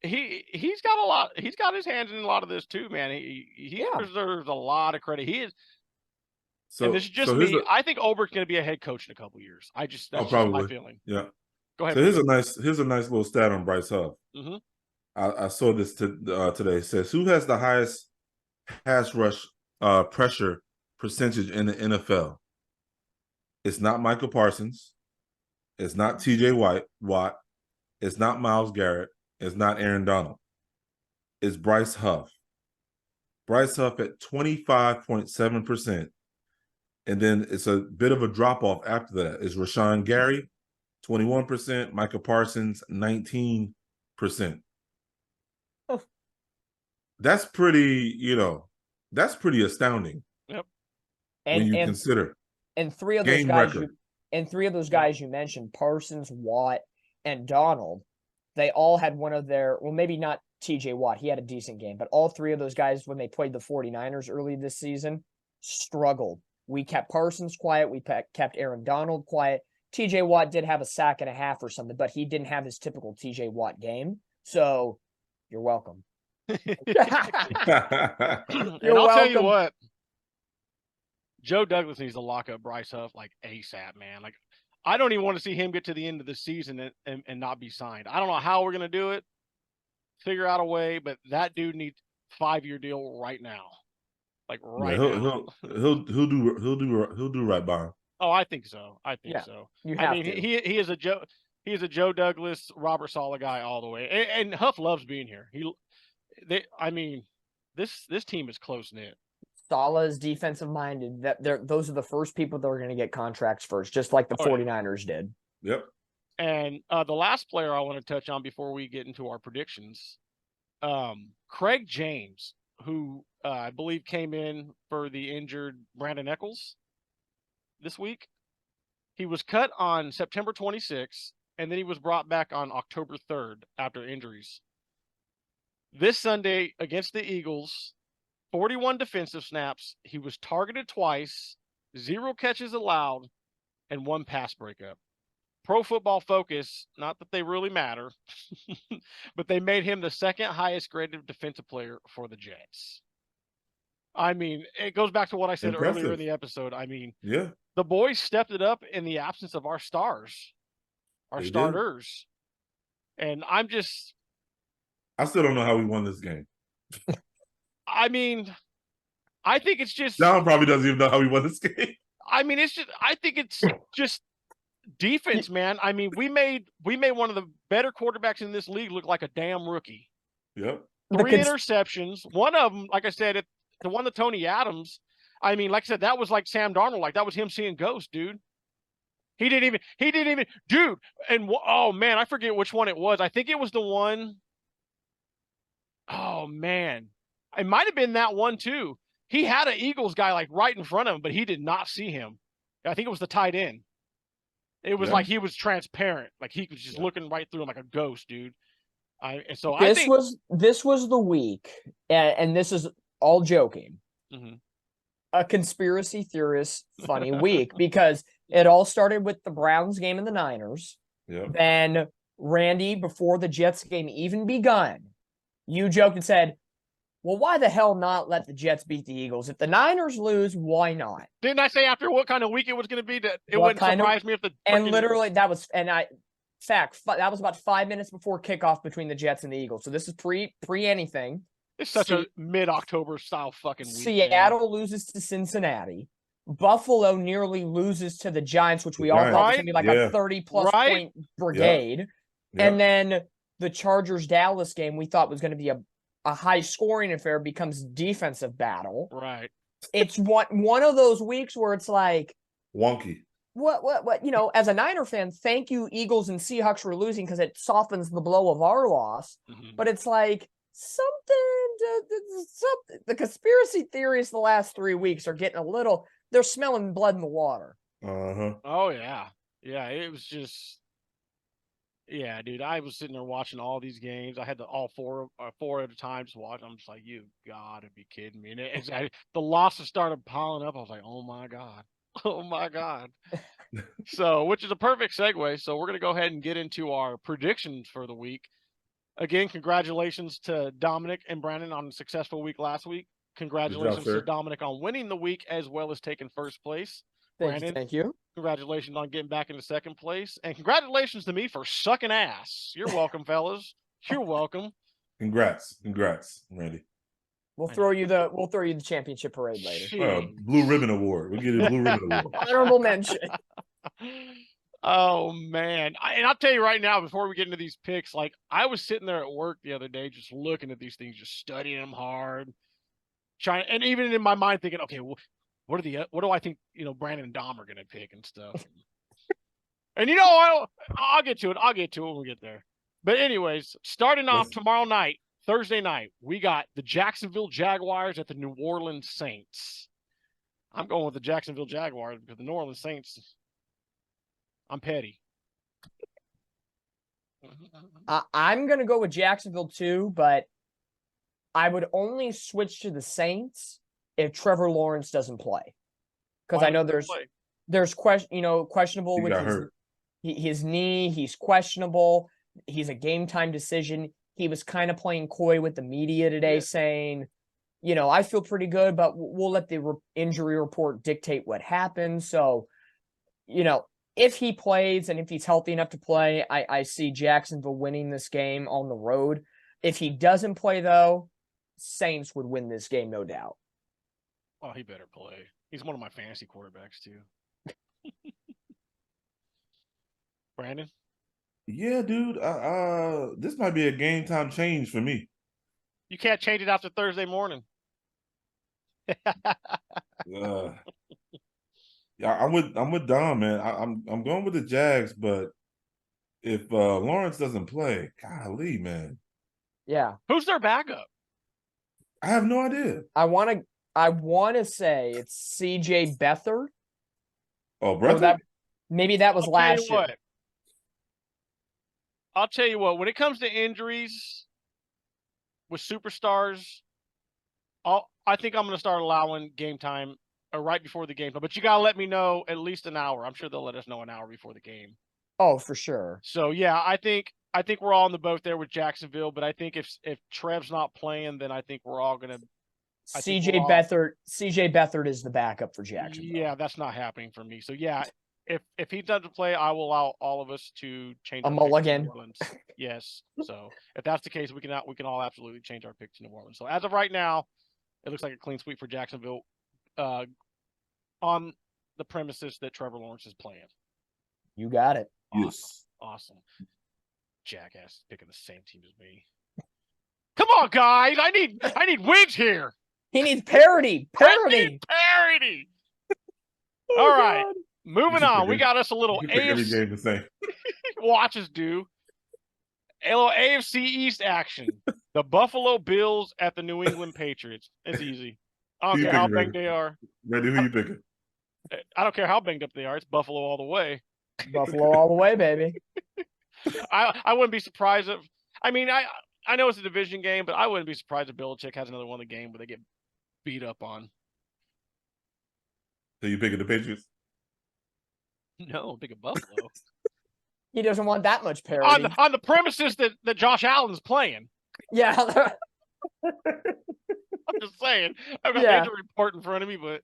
He's got a lot. He's got his hands in a lot of this too, man. He deserves a lot of credit. He is. So, and this is just me. I think Ulbrich's going to be a head coach in a couple years. That's just my feeling. Yeah. Go ahead. So here's a nice little stat on Bryce Huff. Mm-hmm. I saw this today. It says, who has the highest pass rush pressure percentage in the NFL? It's not Michael Parsons. It's not T.J. Watt. It's not Myles Garrett. It's not Aaron Donald. It's Bryce Huff. Bryce Huff at 25.7%. And then it's a bit of a drop-off after that. It's Rashawn Gary, 21%. Michael Parsons, 19%. Oh. That's pretty, that's pretty astounding. Yep. When you consider. And three of those guys you mentioned, Parsons, Watt, and Donald, they all had one of their, well, maybe not TJ Watt, he had a decent game, but all three of those guys, when they played the 49ers early this season, struggled. We kept Parsons quiet. We kept Aaron Donald quiet. TJ Watt did have a sack and a half or something, but he didn't have his typical TJ Watt game. So you're welcome. I'll tell you what, Joe Douglas needs to lock up Bryce Huff like ASAP, man. Like, I don't even want to see him get to the end of the season and not be signed. I don't know how we're going to do it, figure out a way, but that dude needs 5-year deal right now. Like right Yeah, now. he'll do right by him. Oh, I think so. I think Yeah, so. you I have mean, to. he is a Joe Douglas, Robert Saleh guy all the way, and Huff loves being here. This team is close knit. Salah's defensive minded. Those are the first people that are going to get contracts first, just like the 49ers did. Yep. And the last player I want to touch on before we get into our predictions, Craig James, who I believe came in for the injured Brandon Eccles this week. He was cut on September 26th, and then he was brought back on October 3rd after injuries. This Sunday against the Eagles, 41 defensive snaps. He was targeted twice, 0 catches allowed, and 1 pass breakup. Pro Football Focus, not that they really matter, but they made him the second highest graded defensive player for the Jets. I mean, it goes back to what I said earlier in the episode. I mean, yeah, the boys stepped it up in the absence of our stars, our starters. And I still don't know how we won this game. I mean, I think it's just John probably doesn't even know how we won this game. I mean, I think it's just defense, man. I mean, we made one of the better quarterbacks in this league look like a damn rookie. Yep. 3 interceptions. One of them, like I said, the one to Tony Adams. I mean, like I said, that was like Sam Darnold. Like that was him seeing ghosts, dude. He didn't even, dude. And oh man, I forget which one it was. I think it was the one. Oh man, it might have been that one too. He had an Eagles guy like right in front of him, but he did not see him. I think it was the tight end. It was like he was transparent, like he was just looking right through him like a ghost, dude. This was the week, and this is all joking. Mm-hmm. A conspiracy theorist funny week because it all started with the Browns game and the Niners. Yep. Then Randy, before the Jets game even begun, you joked and said, well, why the hell not let the Jets beat the Eagles? If the Niners lose, why not? Didn't I say after what kind of week it was going to be that it wouldn't surprise me if the and literally that was that was about 5 minutes before kickoff between the Jets and the Eagles. So this is pre anything. It's such a mid-October style fucking week. Seattle loses to Cincinnati. Buffalo nearly loses to the Giants, which we all thought was going to be like a 30-plus point brigade. Yeah. And then the Chargers-Dallas game we thought was going to be a high-scoring affair becomes defensive battle. Right. It's one of those weeks where it's like wonky. What as a Niner fan, thank you Eagles and Seahawks for losing because it softens the blow of our loss. Mm-hmm. But it's like the conspiracy theories the last 3 weeks are getting they're smelling blood in the water. Uh-huh. Oh yeah. Yeah, it was just dude, I was sitting there watching all these games. I had all four at a time to watch. I'm just like, you gotta be kidding me. And the losses started piling up. I was like, oh my God. Oh my God. So, which is a perfect segue. So we're going to go ahead and get into our predictions for the week. Again, congratulations to Dominic and Brandon on a successful week last week. Congratulations to Dominic on winning the week as well as taking first place. Brandon, thank you. Congratulations on getting back into second place. And congratulations to me for sucking ass. You're welcome, fellas. You're welcome. Congrats, Randy. We'll throw you the championship parade later. Blue Ribbon Award. We'll get a Blue Ribbon Award. Honorable mention. Oh man. And I'll tell you right now, before we get into these picks, like I was sitting there at work the other day, just looking at these things, just studying them hard, and even in my mind thinking, okay, well, what do I think, Brandon and Dom are going to pick and stuff. And I'll get to it. I'll get to it when we get there. But anyways, starting off tomorrow night, Thursday night, we got the Jacksonville Jaguars at the New Orleans Saints. I'm going with the Jacksonville Jaguars because the New Orleans Saints, I'm petty. I'm going to go with Jacksonville too, but I would only switch to the Saints if Trevor Lawrence doesn't play. Because I know there's questionable with his knee. He's questionable. He's a game time decision. He was kind of playing coy with the media today, saying, I feel pretty good, but we'll let the injury report dictate what happens. So, if he plays and if he's healthy enough to play, I see Jacksonville winning this game on the road. If he doesn't play, though, Saints would win this game, no doubt. Oh, he better play. He's one of my fantasy quarterbacks too. Brandon? Yeah, dude. This might be a game time change for me. You can't change it after Thursday morning. Yeah, I'm with Dom, man. I'm going with the Jags, but if Lawrence doesn't play, golly, man, Yeah. Who's their backup? I have no idea. I want to say it's CJ Beathard. Oh, Or brother. maybe that was last year. I'll tell you what, when it comes to injuries with superstars, I think I'm going to start allowing game time right before the game. But you got to let me know at least an hour. I'm sure they'll let us know an hour before the game. Oh, for sure. So, yeah, I think we're all in the boat there with Jacksonville. But I think if Trev's not playing, then I think we're all going to – CJ Beathard is the backup for Jacksonville. Yeah, that's not happening for me. So, yeah, if he doesn't play, I will allow all of us to change our mulligan. pick to New Orleans. Yes. So if that's the case, we can all absolutely change our pick to New Orleans. So as of right now, it looks like a clean sweep for Jacksonville, on the premises that Trevor Lawrence is playing. You got it. Yes. Awesome. Jackass picking the same team as me. Come on, guys! I need wins here. He needs parity. I need parity. Oh, all right. God. Moving on, we got us a little every game the same. Watch us do. A little AFC East action. The Buffalo Bills at the New England Patriots. It's easy. I don't care how banged they are. Randy, who you picking? I don't care how banged up they are. It's Buffalo all the way. Buffalo all the way, baby. I wouldn't be surprised if. I mean, I know it's a division game, but I wouldn't be surprised if Belichick has another one of the game where they get beat up on. So you picking the Patriots? No, big of Buffalo. He doesn't want that much parity. On the premises that Josh Allen's playing. Yeah. I'm just saying. I've got the injury report in front of me, but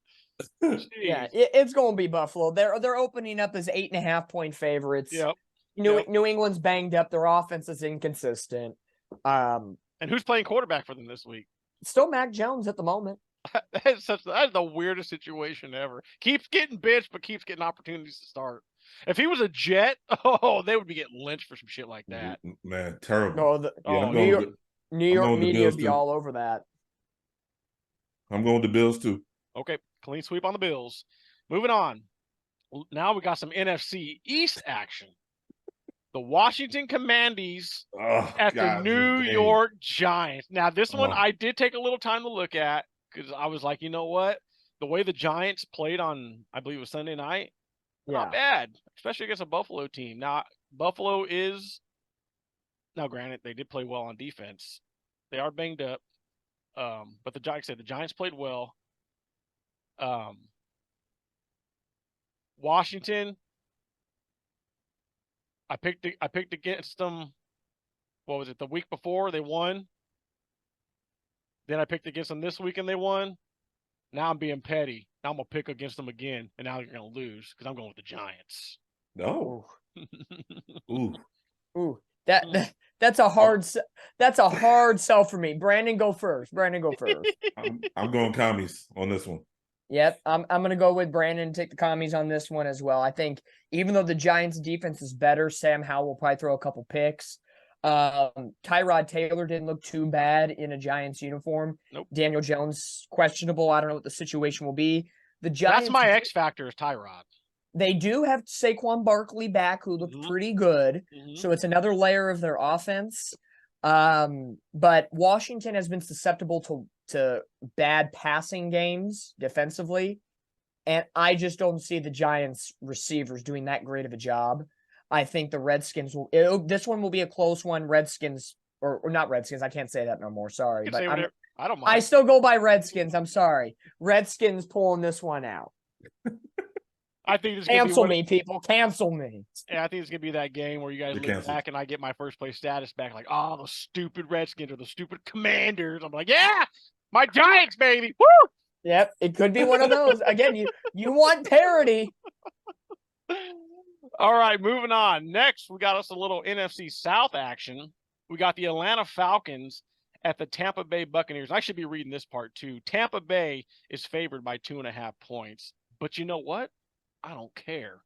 yeah, it's going to be Buffalo. They're opening up as 8.5-point favorites. Yep. New England's banged up. Their offense is inconsistent. And who's playing quarterback for them this week? Still Mac Jones at the moment. That is the weirdest situation ever. Keeps getting benched, but keeps getting opportunities to start. If he was a Jet, they would be getting lynched for some shit like that. Man, terrible. New York media would be all over that. I'm going with the Bills too. Okay, clean sweep on the Bills. Moving on. Now we got some NFC East action. The Washington Commanders at the New York Giants. Now, this one I did take a little time to look at because I was like, you know what? The way the Giants played on, I believe it was Sunday night, not bad, especially against a Buffalo team. Now, Buffalo is, now granted, they did play well on defense. They are banged up, but the Giants played well. Washington, I picked against them. What was it? The week before they won. Then I picked against them this week and they won. Now I'm being petty. Now I'm gonna pick against them again, and now they're gonna lose because I'm going with the Giants. No. Ooh. That's a hard sell for me. Brandon, go first. I'm going commies on this one. Yep, I'm going to go with Brandon and take the commies on this one as well. I think even though the Giants' defense is better, Sam Howell will probably throw a couple picks. Tyrod Taylor didn't look too bad in a Giants uniform. Nope. Daniel Jones, questionable. I don't know what the situation will be. The Giants. That's my X factor is Tyrod. They do have Saquon Barkley back, who looked pretty good. So it's another layer of their offense. But Washington has been susceptible to bad passing games defensively. And I just don't see the Giants receivers doing that great of a job. I think the Redskins this one will be a close one. Redskins, or not Redskins. I can't say that no more. Sorry. But I don't mind. I still go by Redskins. I'm sorry. Redskins pulling this one out. I think it's cancel me, people. Cancel me. Yeah, I think it's gonna be that game where you guys look back and I get my first place status back, like, oh, the stupid Redskins or the stupid Commanders. I'm like, yeah, my Giants, baby. Woo! Yep, it could be one of those. Again, you want parity. All right, moving on. Next, we got us a little NFC South action. We got the Atlanta Falcons at the Tampa Bay Buccaneers. I should be reading this part too. Tampa Bay is favored by 2.5 points. But you know what? I don't care.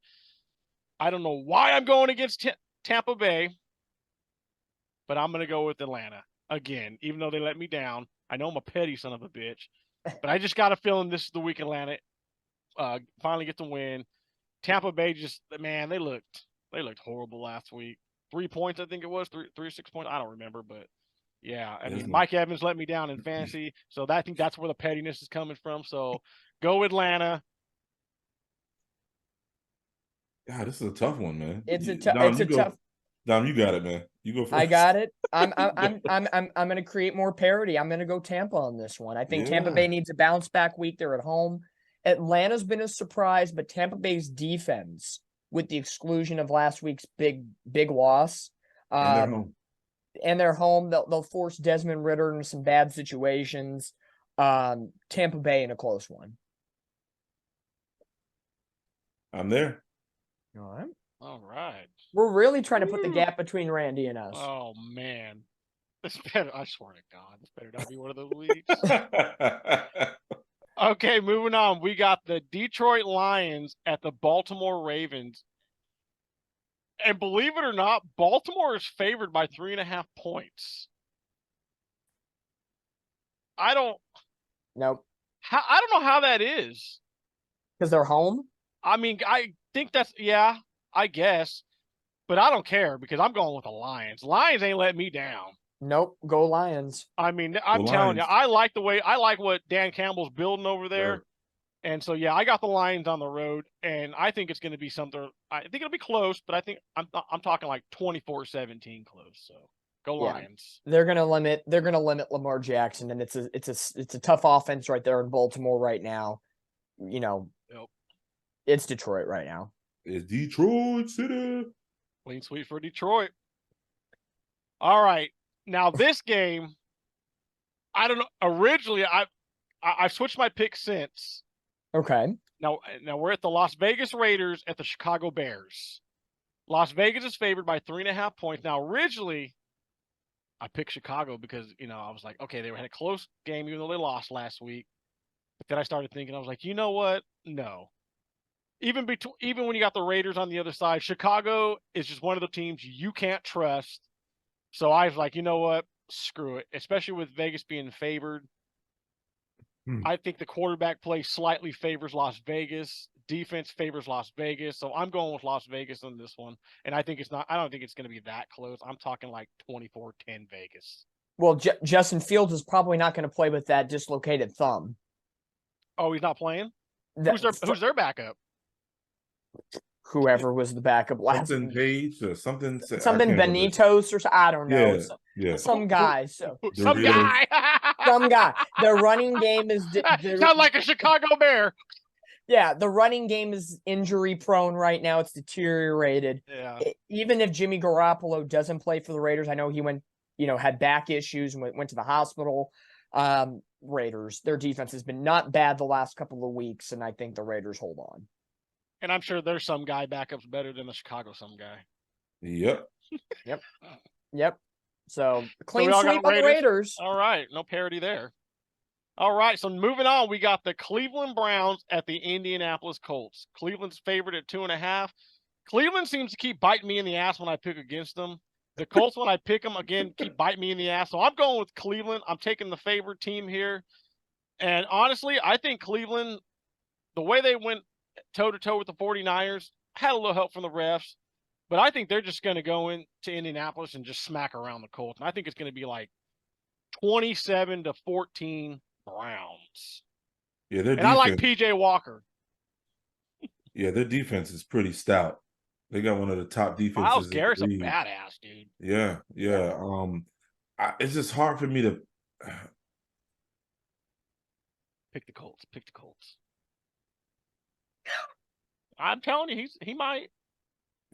I don't know why I'm going against Tampa Bay, but I'm going to go with Atlanta again, even though they let me down. I know I'm a petty son of a bitch, but I just got a feeling this is the week Atlanta finally get the win. Tampa Bay they looked horrible last week. 3 points, I think it was 3 or 6 points. I don't remember, but yeah, I mean, Mike Evans let me down in fantasy, so I think that's where the pettiness is coming from. So go Atlanta. God, this is a tough one, man. It's a Dom, tough. Dom, you got it, man. You go first. I got it. I'm going to create more parity. I'm going to go Tampa on this one. I think Tampa Bay needs a bounce back week. They're at home. Atlanta's been a surprise, but Tampa Bay's defense, with the exclusion of last week's big loss, And they're home. They'll force Desmond Ridder into some bad situations. Tampa Bay in a close one. I'm there. All right. We're really trying to put the gap between Randy and us. Oh man, this better. I swear to God, this better not be one of those weeks. Okay, moving on. We got the Detroit Lions at the Baltimore Ravens. And believe it or not, Baltimore is favored by 3.5 points. I don't know how that is. Because they're home? I mean, I think I guess. But I don't care because I'm going with the Lions. Lions ain't letting me down. Nope. Go Lions. I mean, I'm telling you, I like what Dan Campbell's building over there. Sure. And so, yeah, I got the Lions on the road, and I think it's going to be something. I think it'll be close, but I think I'm talking like 24-17 close. So go Lions. They're gonna limit Lamar Jackson, and it's a tough offense right there in Baltimore right now. It's Detroit right now. It's Detroit City. Clean sweep for Detroit. All right. Now this game, I don't know. Originally, I've switched my pick since. Okay. Now we're at the Las Vegas Raiders at the Chicago Bears. Las Vegas is favored by 3.5 points. Now, originally, I picked Chicago because, I was like, okay, they had a close game even though they lost last week. But then I started thinking, I was like, you know what? No. Even when you got the Raiders on the other side, Chicago is just one of the teams you can't trust. So I was like, you know what? Screw it. Especially with Vegas being favored. I think the quarterback play slightly favors Las Vegas. Defense favors Las Vegas. So I'm going with Las Vegas on this one. And I don't think it's going to be that close. I'm talking like 24-10 Vegas. Well, Justin Fields is probably not going to play with that dislocated thumb. Oh, he's not playing? Who's their backup? Whoever was the backup last something Page or something Benitez or I don't know. Some guy. Some guy. Some guy. The running game is sound like a Chicago Bear. Yeah, the running game is injury prone right now. It's deteriorated. Yeah. Even if Jimmy Garoppolo doesn't play for the Raiders, I know he had back issues and went to the hospital. Raiders, their defense has been not bad the last couple of weeks, and I think the Raiders hold on. And I'm sure there's some guy backup's better than the Chicago some guy. Yep. So clean sweep on the Raiders. All right, no parity there. All right, so moving on, we got the Cleveland Browns at the Indianapolis Colts. Cleveland's favored at 2.5. Cleveland seems to keep biting me in the ass when I pick against them. The Colts, when I pick them, again, keep biting me in the ass. So I'm going with Cleveland. I'm taking the favored team here. And honestly, I think Cleveland, the way they went toe-to-toe with the 49ers, had a little help from the refs. But I think they're just going to go into Indianapolis and just smack around the Colts. And I think it's going to be like 27-14 Browns. Yeah, and I like P.J. Walker. Yeah, their defense is pretty stout. They got one of the top defenses. Myles Garrett's a badass, dude. Yeah. It's just hard for me to pick the Colts. I'm telling you, he might.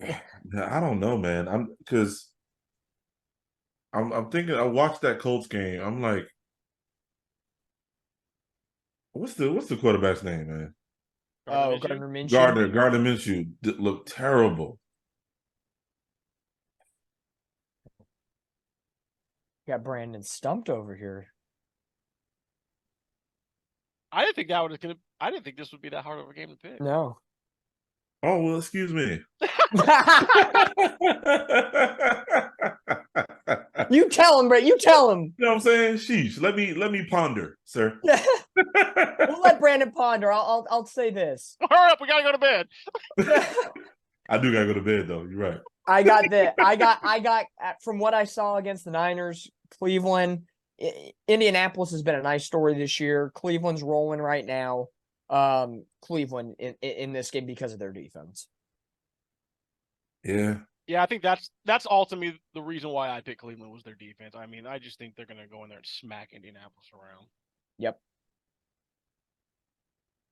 I don't know, man. I'm thinking. I watched that Colts game. I'm like, what's the quarterback's name, man? Gardner Minshew. Gardner Minshew looked terrible. Got Brandon stumped over here. I didn't think I didn't think this would be that hard of a game to pick. No. Oh, well, excuse me. You tell him, Brett. You tell him. You know what I'm saying? Sheesh. Let me ponder, sir. We'll let Brandon ponder. I'll say this. Hurry up, we gotta go to bed. I do gotta go to bed though. You're right. I got from what I saw against the Niners, Cleveland, Indianapolis has been a nice story this year. Cleveland's rolling right now. Cleveland in this game because of their defense. Yeah. Yeah, I think that's ultimately the reason why I picked Cleveland was their defense. I mean, I just think they're gonna go in there and smack Indianapolis around. Yep.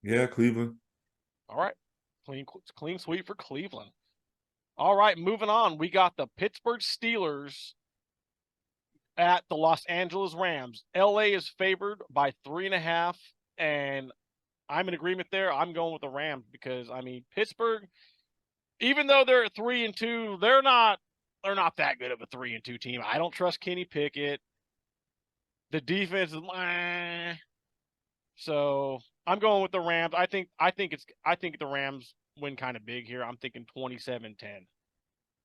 Yeah, Cleveland. All right. Clean sweep for Cleveland. All right, moving on. We got the Pittsburgh Steelers at the Los Angeles Rams. LA is favored by 3.5, and I'm in agreement there. I'm going with the Rams because I mean Pittsburgh, even though they're at 3-2, they're not that good of a 3-2 team. I don't trust Kenny Pickett. The defense is so I'm going with the Rams. I think the Rams win kind of big here. I'm thinking 27-10.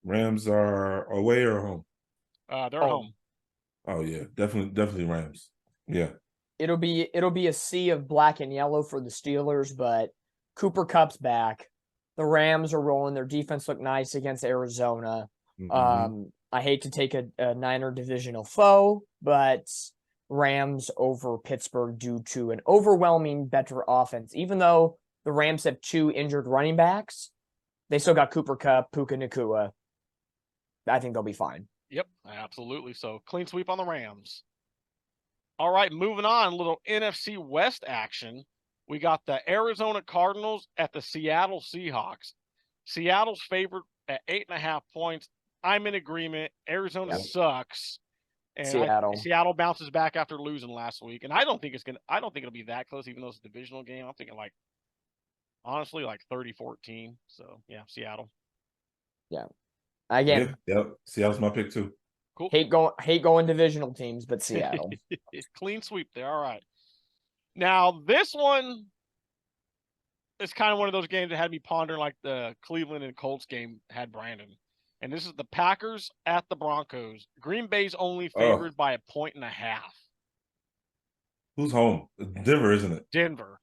Rams are away or home? They're home. Oh yeah, definitely Rams. Yeah. It'll be a sea of black and yellow for the Steelers, but Cooper Kupp's back. The Rams are rolling. Their defense looked nice against Arizona. Mm-hmm. I hate to take a Niner divisional foe, but Rams over Pittsburgh due to an overwhelming better offense. Even though the Rams have 2 injured running backs, they still got Cooper Kupp, Puka Nacua. I think they'll be fine. Yep, absolutely. So clean sweep on the Rams. All right, moving on. A little NFC West action. We got the Arizona Cardinals at the Seattle Seahawks. Seattle's favored at 8.5 points. I'm in agreement. Arizona sucks. And Seattle bounces back after losing last week. And I don't think it'll be that close, even though it's a divisional game. I'm thinking honestly, 30-14. So yeah, Seattle. Yeah. Again. Yep. Seattle's my pick too. Cool. Hate going divisional teams, but Seattle. Clean sweep there. All right. Now this one is kind of one of those games that had me pondering like the Cleveland and Colts game had Brandon. And this is the Packers at the Broncos. Green Bay's only favored by 1.5 points. Who's home? Denver, isn't it? Denver.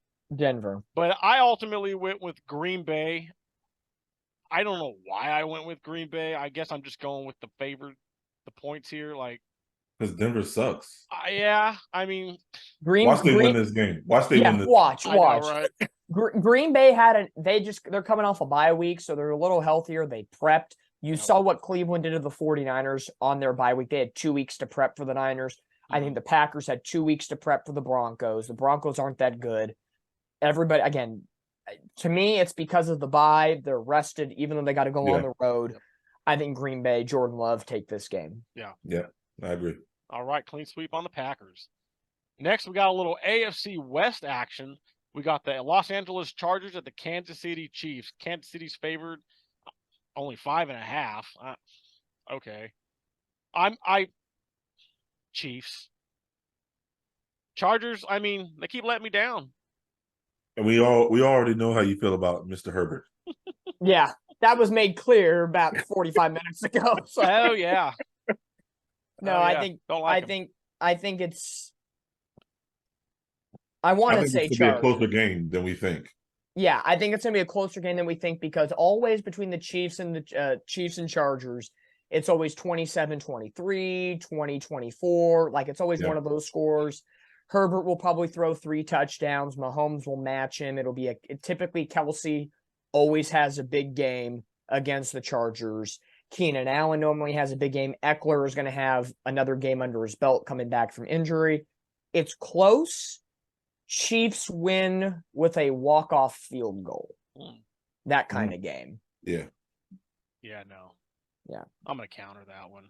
But I ultimately went with Green Bay. I don't know why I went with Green Bay. I guess I'm just going with the points here. Because Denver sucks. Yeah, I mean, watch they win this game. Watch they win this. Watch. Know, right? Green Bay they're coming off a bye week, so they're a little healthier. They prepped. You saw what Cleveland did to the 49ers on their bye week. They had 2 weeks to prep for the Niners. I think the Packers had 2 weeks to prep for the Broncos. The Broncos aren't that good. Everybody, again, to me, it's because of the bye. They're rested, even though they got to go on the road. Yep. I think Green Bay, Jordan Love take this game. Yeah, I agree. All right, clean sweep on the Packers. Next, we got a little AFC West action. We got the Los Angeles Chargers at the Kansas City Chiefs. Kansas City's favored only 5.5. Okay. Chiefs. Chargers, I mean, they keep letting me down. And we already know how you feel about Mr. Herbert. Yeah, that was made clear about 45 minutes ago. So. Oh yeah. No, I think it's. I want to say it's going to be a closer game than we think. Yeah, I think it's going to be a closer game than we think because always between the Chiefs and Chargers, it's always 27-23, 20-24. It's always one of those scores. Herbert will probably throw 3 touchdowns. Mahomes will match him. It'll be typically Kelsey always has a big game against the Chargers. Keenan Allen normally has a big game. Eckler is going to have another game under his belt coming back from injury. It's close. Chiefs win with a walk-off field goal. That kind of game. Yeah. Yeah, no. Yeah. I'm going to counter that one.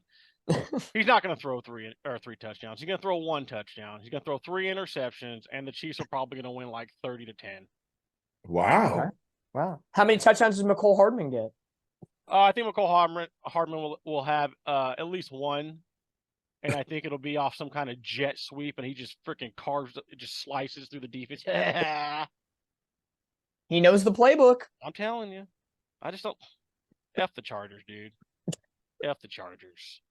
He's not going to throw 3 touchdowns. He's going to throw 1 touchdown. He's going to throw 3 interceptions, and the Chiefs are probably going to win 30-10. Wow. Okay. Wow. How many touchdowns does McCole Hardman get? I think McCole Hardman will have at least 1. and I think it'll be off some kind of jet sweep, and he just freaking just slices through the defense. He knows the playbook. I'm telling you. I just don't. F the Chargers, dude. F the Chargers.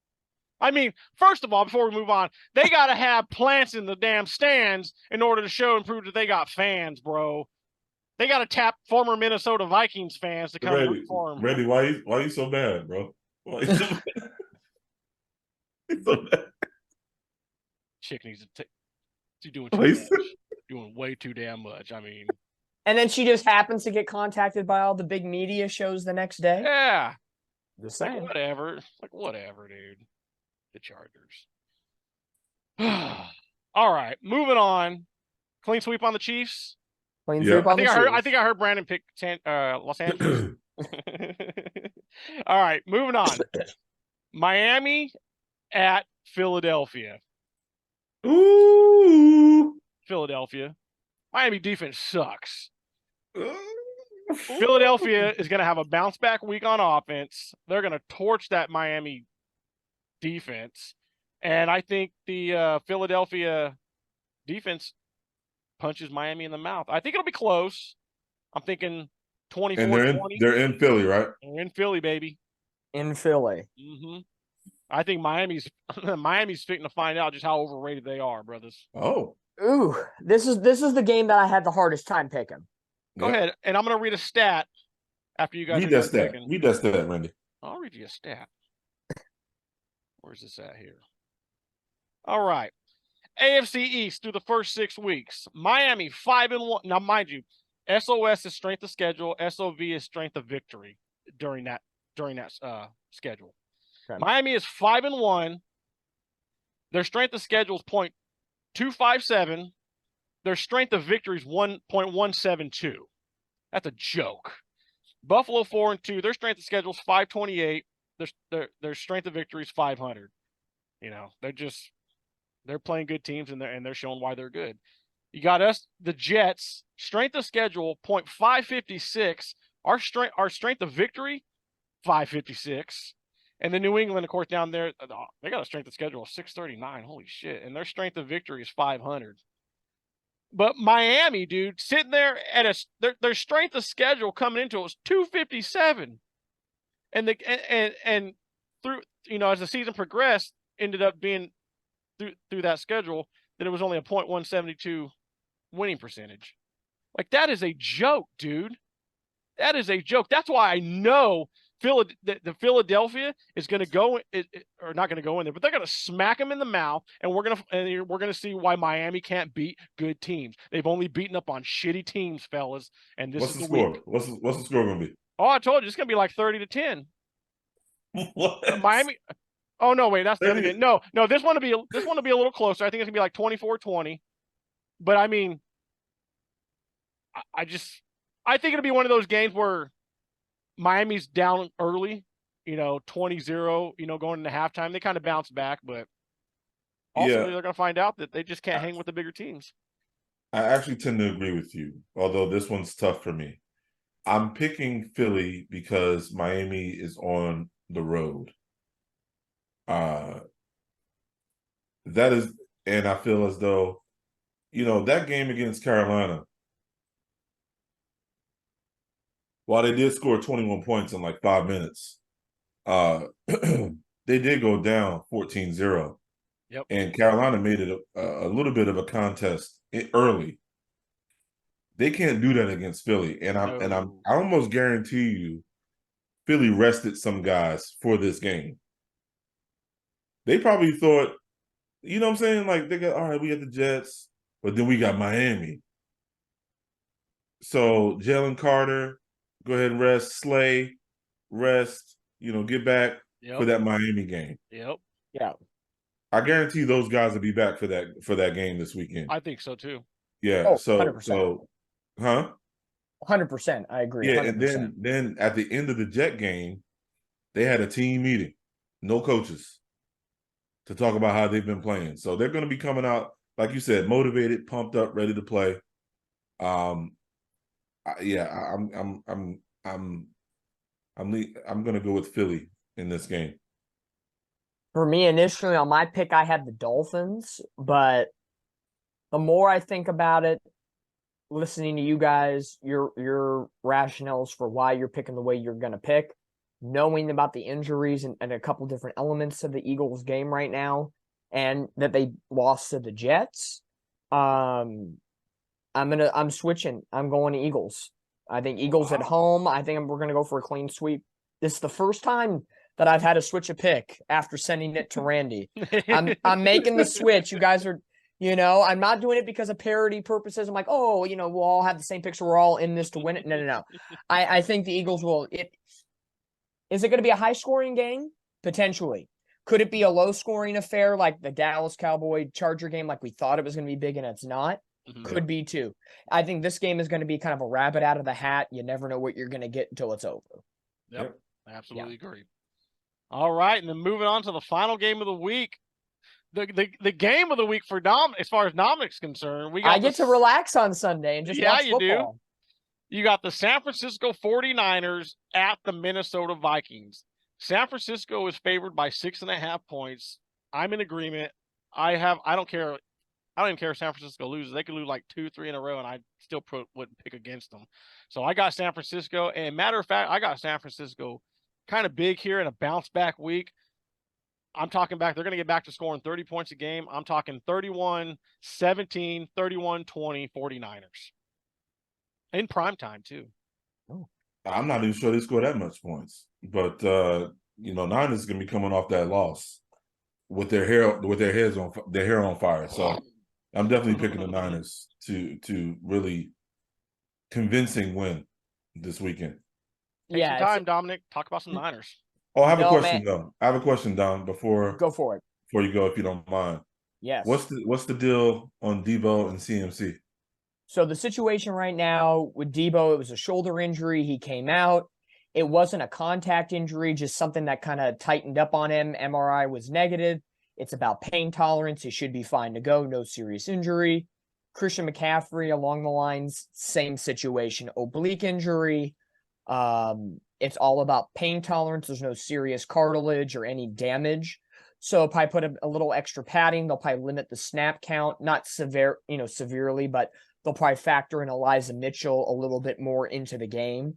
I mean, first of all, before we move on, they got to have plants in the damn stands in order to show and prove that they got fans, bro. They got to tap former Minnesota Vikings fans to come root for them. Randy, why you so bad, bro? Why you so bad? So bad? Chick needs to she's doing too much. Doing way too damn much. I mean. And then she just happens to get contacted by all the big media shows the next day. Yeah. Just saying. Like, whatever, dude. The Chargers. All right, moving on. Clean sweep on the Chiefs. Clean sweep on the Chiefs. I think I heard Brandon pick Los Angeles. All right, moving on. Miami at Philadelphia. Ooh. Philadelphia. Miami defense sucks. Philadelphia is going to have a bounce back week on offense. They're going to torch that Miami defense. And I think the Philadelphia defense punches Miami in the mouth. I think it'll be close. I'm thinking 24-20. And they're in Philly, right? They're in Philly, baby. In Philly. Mm-hmm. I think Miami's fitting to find out just how overrated they are, brothers. Oh. Ooh, this is the game that I had the hardest time picking. Go ahead, and I'm going to read a stat after you guys read that stat. Read that stat, Randy. I'll read you a stat. Where's this at here? All right. AFC East through the first 6 weeks. Miami 5-1. Now, mind you, SOS is strength of schedule. SOV is strength of victory during that schedule. Okay. Miami is 5-1. Their strength of schedule is .257. Their strength of victory is 1.172. That's a joke. Buffalo 4-2. Their strength of schedule is 528. Their strength of victory is 500. You know, they're playing good teams and they're showing why they're good. You got us, the Jets, strength of schedule .556. Our strength of victory 556. And the New England, of course, down there, they got a strength of schedule of 639. Holy shit! And their strength of victory is 500. But Miami, dude, sitting there at their strength of schedule coming into it was 257, and through as the season progressed, ended up being through that schedule that it was only a .172 winning percentage. Like, that is a joke, dude. That is a joke. That's why I know the Philadelphia is going to go or not going to go in there, but they're going to smack them in the mouth, and we're going to see why Miami can't beat good teams. They've only beaten up on shitty teams, fellas. And this is the score? week. What's the score going to be? Oh, I told you it's going to be like 30-10. What? Miami. Oh no, wait, that's the other game. No, this one will be a little closer. I think it's going to be like 24-20. But I mean, I think it'll be one of those games where Miami's down early, 20-0, going into halftime. They kind of bounce back, but also they're going to find out that they just can't hang with the bigger teams. I actually tend to agree with you, although this one's tough for me. I'm picking Philly because Miami is on the road. That is, and I feel as though, that game against Carolina, while they did score 21 points in like 5 minutes, they did go down 14-0. Yep. And Carolina made it a little bit of a contest early. They can't do that against Philly. And I almost guarantee you Philly rested some guys for this game. They probably thought, you know what I'm saying? Like, they got, all right, we got the Jets, but then we got Miami. So Jalen Carter, go ahead and rest. Slay, rest. Get back for that Miami game. Yep. Yeah. I guarantee those guys will be back for that game this weekend. I think so too. Yeah. 100%. Huh? 100%. I agree. Yeah, 100%. and then at the end of the Jet game, they had a team meeting, no coaches, to talk about how they've been playing. So they're going to be coming out, like you said, motivated, pumped up, ready to play. I'm going to go with Philly in this game. For me, initially on my pick, I had the Dolphins, but the more I think about it, listening to you guys, your rationales for why you're picking the way you're going to pick, knowing about the injuries and a couple different elements of the Eagles game right now, and that they lost to the Jets, I'm switching. I'm going to Eagles. I think Eagles at home. I think we're going to go for a clean sweep. This is the first time that I've had to switch a pick after sending it to Randy. I'm making the switch. You guys are, I'm not doing it because of parody purposes. I'm like, oh, we'll all have the same picks. We're all in this to win it. No. I think the Eagles will. Is it going to be a high scoring game? Potentially. Could it be a low scoring affair like the Dallas Cowboy Charger game, like we thought it was going to be big and it's not? Mm-hmm. Could be too. I think this game is going to be kind of a rabbit out of the hat. You never know what you're going to get until it's over. Yep. Absolutely agree. All right, and then moving on to the final game of the week. The game of the week for Dom, as far as Dominic's concerned, I get to relax on Sunday and just watch football. Do. You got the San Francisco 49ers at the Minnesota Vikings. San Francisco is favored by 6.5 points. I'm in agreement. I don't care. I don't even care if San Francisco loses. They could lose like 2-3 in a row, and I still wouldn't pick against them. So I got San Francisco. And matter of fact, I got San Francisco kind of big here in a bounce back week. I'm talking back. They're going to get back to scoring 30 points a game. I'm talking 31-17, 31-20 49ers. In prime time, too. Oh. I'm not even sure they score that much points. But, Niners going to be coming off that loss with their hair on fire. So I'm definitely picking the Niners to really convincing win this weekend. Take some time, Dominic. Talk about some Niners. Oh, I have a question, though. I have a question, Dom, before go for it. Before you go, if you don't mind. Yes. What's the deal on Debo and CMC? So the situation right now with Debo, it was a shoulder injury. He came out. It wasn't a contact injury, just something that kind of tightened up on him. MRI was negative. It's about pain tolerance. He should be fine to go. No serious injury. Christian McCaffrey, along the lines, same situation. Oblique injury. It's all about pain tolerance. There's no serious cartilage or any damage. So if I put a little extra padding, they'll probably limit the snap count, not severely, but they'll probably factor in Elijah Mitchell a little bit more into the game.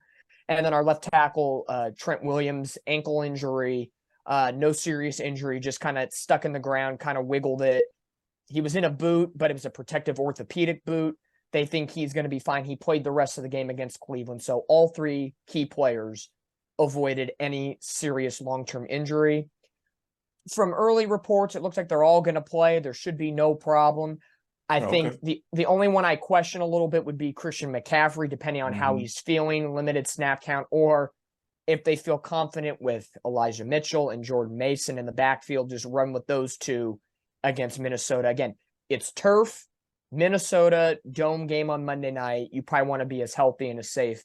And then our left tackle, Trent Williams, ankle injury, no serious injury, just kind of stuck in the ground, kind of wiggled it. He was in a boot, but it was a protective orthopedic boot. They think he's going to be fine. He played the rest of the game against Cleveland. So all three key players avoided any serious long-term injury. From early reports, it looks like they're all going to play. There should be no problem. I think the only one I question a little bit would be Christian McCaffrey, depending on how he's feeling, limited snap count, or if they feel confident with Elijah Mitchell and Jordan Mason in the backfield, just run with those two against Minnesota. Again, it's turf, Minnesota, dome game on Monday night. You probably want to be as healthy and as safe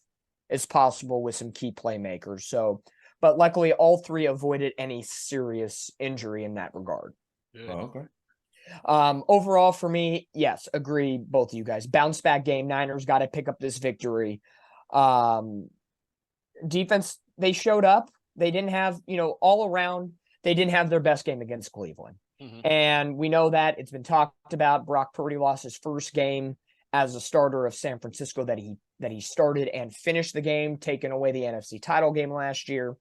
as possible with some key playmakers. So, but luckily all three avoided any serious injury in that regard. Oh, okay. Overall for me, yes, agree, both of you guys. Bounce back game. Niners got to pick up this victory. Defense, they showed up. They didn't have, all around, they didn't have their best game against Cleveland. Mm-hmm. And we know that it's been talked about. Brock Purdy lost his first game as a starter of San Francisco that he started and finished the game, taking away the NFC title game last year.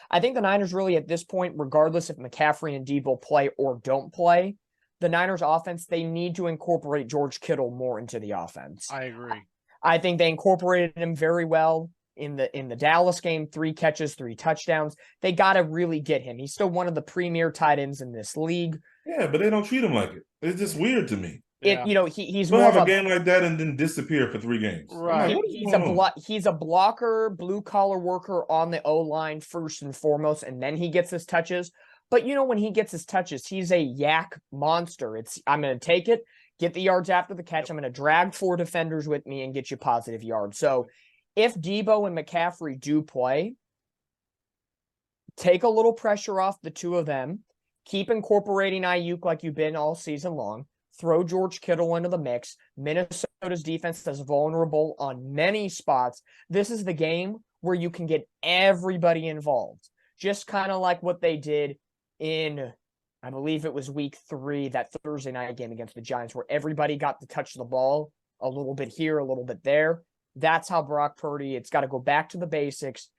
I think the Niners really at this point, regardless if McCaffrey and Debo play or don't play, the Niners offense, they need to incorporate George Kittle more into the offense. I agree. I think they incorporated him very well in the Dallas game, 3 catches, 3 touchdowns. They got to really get him. He's still one of the premier tight ends in this league. Yeah, but they don't treat him like it. It's just weird to me. He's more have a game like that and then disappear for 3 games. Right. He's a blocker, blue collar worker on the O-line first and foremost, and then he gets his touches. But when he gets his touches, he's a yak monster. I'm going to take it, get the yards after the catch. I'm going to drag 4 defenders with me and get you positive yards. So if Debo and McCaffrey do play, take a little pressure off the two of them. Keep incorporating Ayuk like you've been all season long. Throw George Kittle into the mix. Minnesota's defense is vulnerable on many spots. This is the game where you can get everybody involved. Just kind of like what they did in I believe it was week 3, that Thursday night game against the Giants, where everybody got to touch the ball a little bit here, a little bit there. That's how Brock Purdy, it's got to go back to the basics,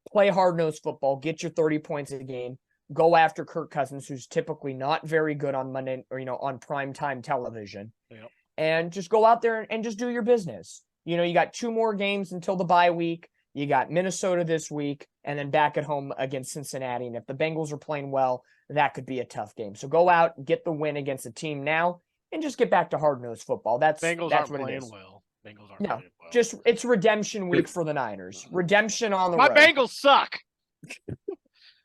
play hard-nosed football, get your 30 points a game, go after Kirk Cousins, who's typically not very good on Monday or, on primetime television. Yep. And just go out there and just do your business. You got 2 more games until the bye week. You got Minnesota this week and then back at home against Cincinnati. And if the Bengals are playing well, that could be a tough game. So go out, get the win against the team now, and just get back to hard-nosed football. That's Bengals that's aren't what it playing is. well. Bengals aren't No, playing well. just it's redemption week for the Niners. Redemption on the My road. Bengals suck.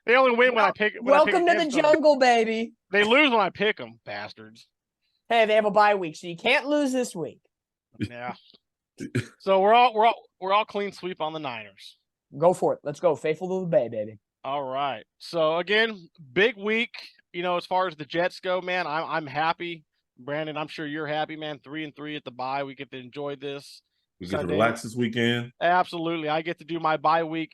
They only win when I pick. Welcome to the against them. jungle, baby. They lose when I pick them, bastards. Hey, they have a bye week, so you can't lose this week. Yeah. So we're all clean sweep on the Niners. Go for it. Let's go. Faithful to the Bay, baby. All right. So again, big week. As far as the Jets go, man, I'm happy. Brandon, I'm sure you're happy, man. 3-3 at the bye. We get to enjoy this. We get Sunday. to relax this weekend. Absolutely. I get to do my bye week,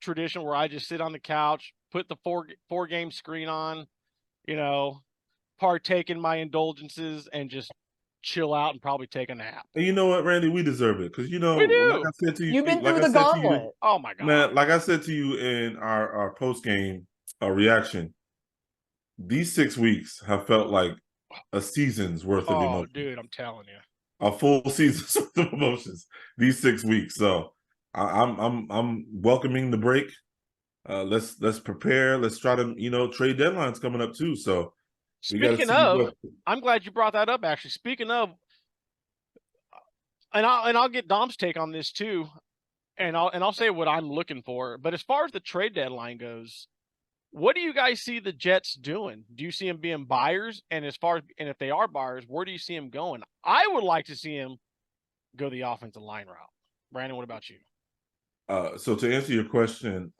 tradition where I just sit on the couch, put the four game screen on, partake in my indulgences and just chill out and probably take a nap. And you know what, Randy? We deserve it because We do. like I said to you, You've been like through I the said to gauntlet. you, Oh my God, man. Like I said to you in our post game reaction, these 6 weeks have felt like a season's worth of emotion. Oh, dude, I'm telling you, a full season's worth of emotions these 6 weeks. So I'm welcoming the break. Let's prepare. Let's try to trade deadlines coming up too. So speaking of, I'm glad you brought that up. Actually, speaking of, and I'll get Dom's take on this too, and I'll say what I'm looking for. But as far as the trade deadline goes, what do you guys see the Jets doing? Do you see them being buyers? And if they are buyers, where do you see them going? I would like to see them go the offensive line route. Brandon, what about you? So to answer your question,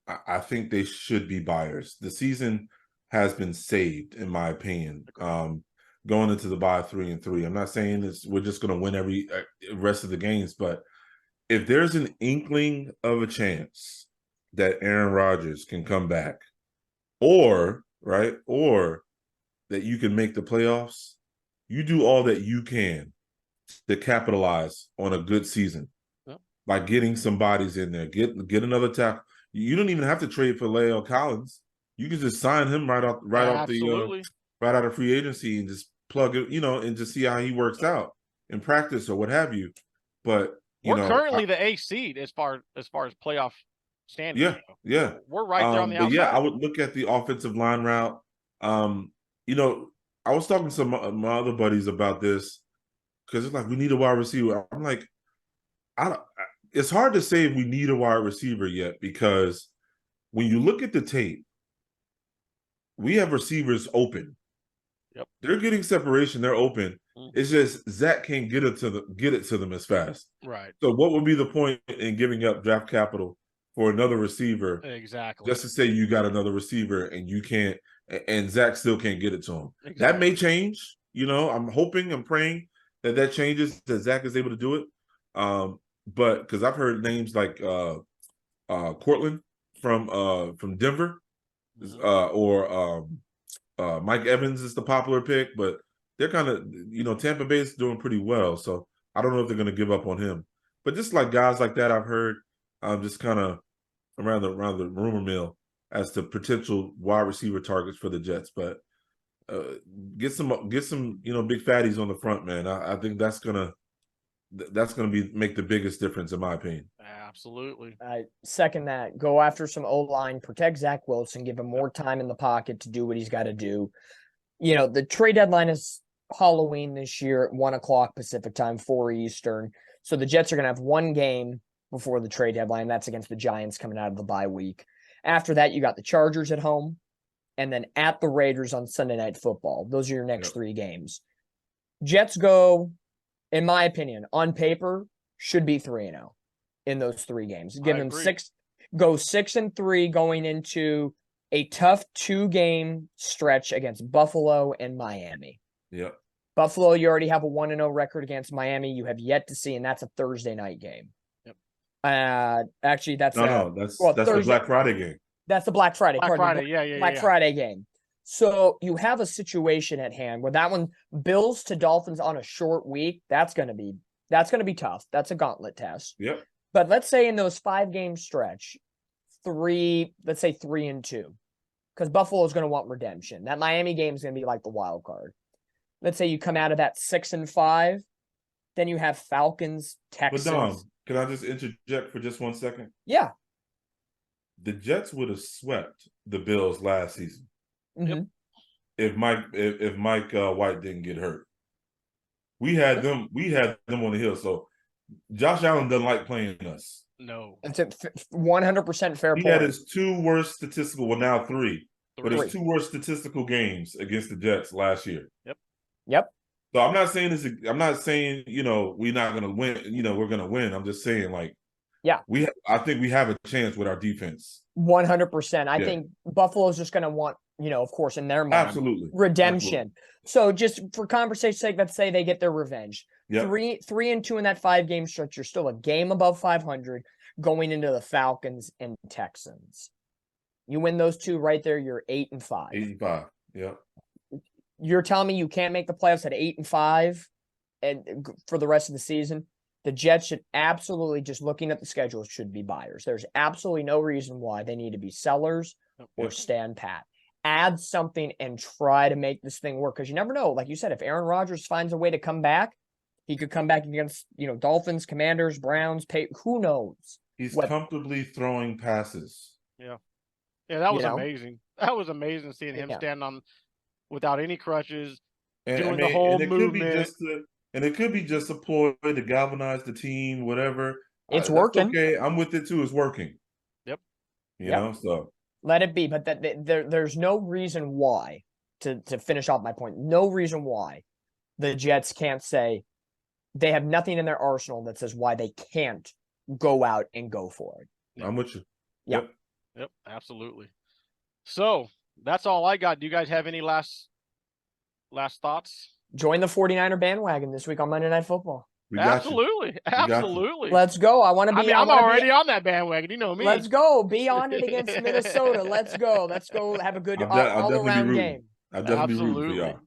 I think they should be buyers. The season has been saved, in my opinion. Going into the bye 3-3. I'm not saying we're just going to win every rest of the games, but if there's an inkling of a chance that Aaron Rodgers can come back, or that you can make the playoffs, you do all that you can to capitalize on a good season by getting some bodies in there. Get another tackle. You don't even have to trade for Leo Collins. You can just sign him right out of free agency and just plug it, and just see how he works out in practice or what have you. But we're currently the A seed as far as playoff standing. Yeah. We're right there on the outside. But yeah, I would look at the offensive line route. I was talking to my other buddies about this because it's like we need a wide receiver. I'm like, it's hard to say if we need a wide receiver yet because when you look at the tape, we have receivers open. Yep. They're getting separation. They're open. It's just Zach can't get it to them as fast. Right. So what would be the point in giving up draft capital for another receiver? Exactly. Just to say you got another receiver and you can't, and Zach still can't get it to him. Exactly. That may change. I'm hoping, I'm praying that changes, that Zach is able to do it. But because I've heard names like Cortland from Denver, or Mike Evans is the popular pick, but they're kind of, Tampa Bay is doing pretty well. So I don't know if they're going to give up on him. But just like guys like that, I've heard just kind of around the rumor mill as to potential wide receiver targets for the Jets. But get some big fatties on the front, man. I think that's gonna make the biggest difference in my opinion. Absolutely. I second that. Go after some O-line, protect Zach Wilson, give him more time in the pocket to do what he's got to do. The trade deadline is Halloween this year at 1:00 Pacific time, 4 Eastern. So the Jets are going to have one game before the trade deadline. That's against the Giants coming out of the bye week. After that, you got the Chargers at home and then at the Raiders on Sunday Night Football. Those are your next 3 games. Jets go, in my opinion, on paper, should be 3-0 in those 3 games. Give them 6-3 going into a tough 2-game stretch against Buffalo and Miami. Yep. Buffalo, you already have a 1-0 record against Miami. You have yet to see, and that's a Thursday night game. Yep. Actually, that's that's the Black Friday game. That's the Black Friday. Black Friday, yeah. Friday game. So you have a situation at hand where that one, Bills to Dolphins on a short week, that's going to be tough. That's a gauntlet test. Yep. But let's say in those 5-game stretch, let's say 3-2, because Buffalo is going to want redemption. That Miami game is going to be like the wild card. Let's say you come out of that 6-5, then you have Falcons, Texans. But Dom, can I just interject for just 1 second? Yeah. The Jets would have swept the Bills last season Mm-hmm. if Mike White didn't get hurt. We had them on the hill. So Josh Allen doesn't like playing us. No. It's a 100% fair He point. had his 2 worst statistical, well now 3, but his 2 worst statistical games against the Jets last year. Yep. So I'm not saying we're not going to win. We're going to win. I'm just saying I think we have a chance with our defense. 100%. I think Buffalo's just going to want, of course, in their mind, absolutely redemption. Absolutely. So just for conversation's sake, let's say they get their revenge. Yep. 3-2 in that 5-game stretch. You're still a game above 500 going into the Falcons and Texans. You win those 2 right there, you're 8-5. 8-5. Yeah. You're telling me you can't make the playoffs at 8-5 and for the rest of the season? The Jets should absolutely, just looking at the schedule, should be buyers. There's absolutely no reason why they need to be sellers or stand pat. Add something and try to make this thing work, because you never know. Like you said, if Aaron Rodgers finds a way to come back, he could come back against Dolphins, Commanders, Browns. Who knows? He's comfortably throwing passes. Yeah, that was amazing. That was amazing seeing him stand on without any crutches, doing the whole movement. And it could be just a ploy to galvanize the team, whatever. It's working. Okay, I'm with it too. It's working. Yep. So let it be. But there's no reason why, to finish off my point, no reason why the Jets can't say they have nothing in their arsenal that says why they can't go out and go for it. Yep. I'm with you. Yep, absolutely. So that's all I got. Do you guys have any last thoughts? Join the 49er bandwagon this week on Monday Night Football. Absolutely. Let's go. I'm already on that bandwagon. You know me. Let's go. Be on it against Minnesota. Let's go. Have a good all-around game. I'll definitely be rooting for y'all.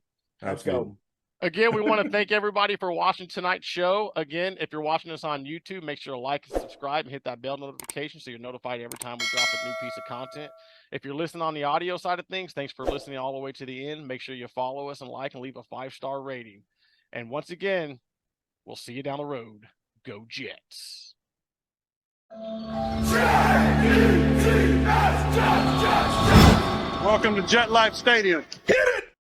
Let's go. Again, we want to thank everybody for watching tonight's show. Again, if you're watching us on YouTube, make sure to like and subscribe and hit that bell notification so you're notified every time we drop a new piece of content. If you're listening on the audio side of things, thanks for listening all the way to the end. Make sure you follow us and like and leave a 5-star rating. And once again, we'll see you down the road. Go Jets. Welcome to Jet Life Stadium. Hit it!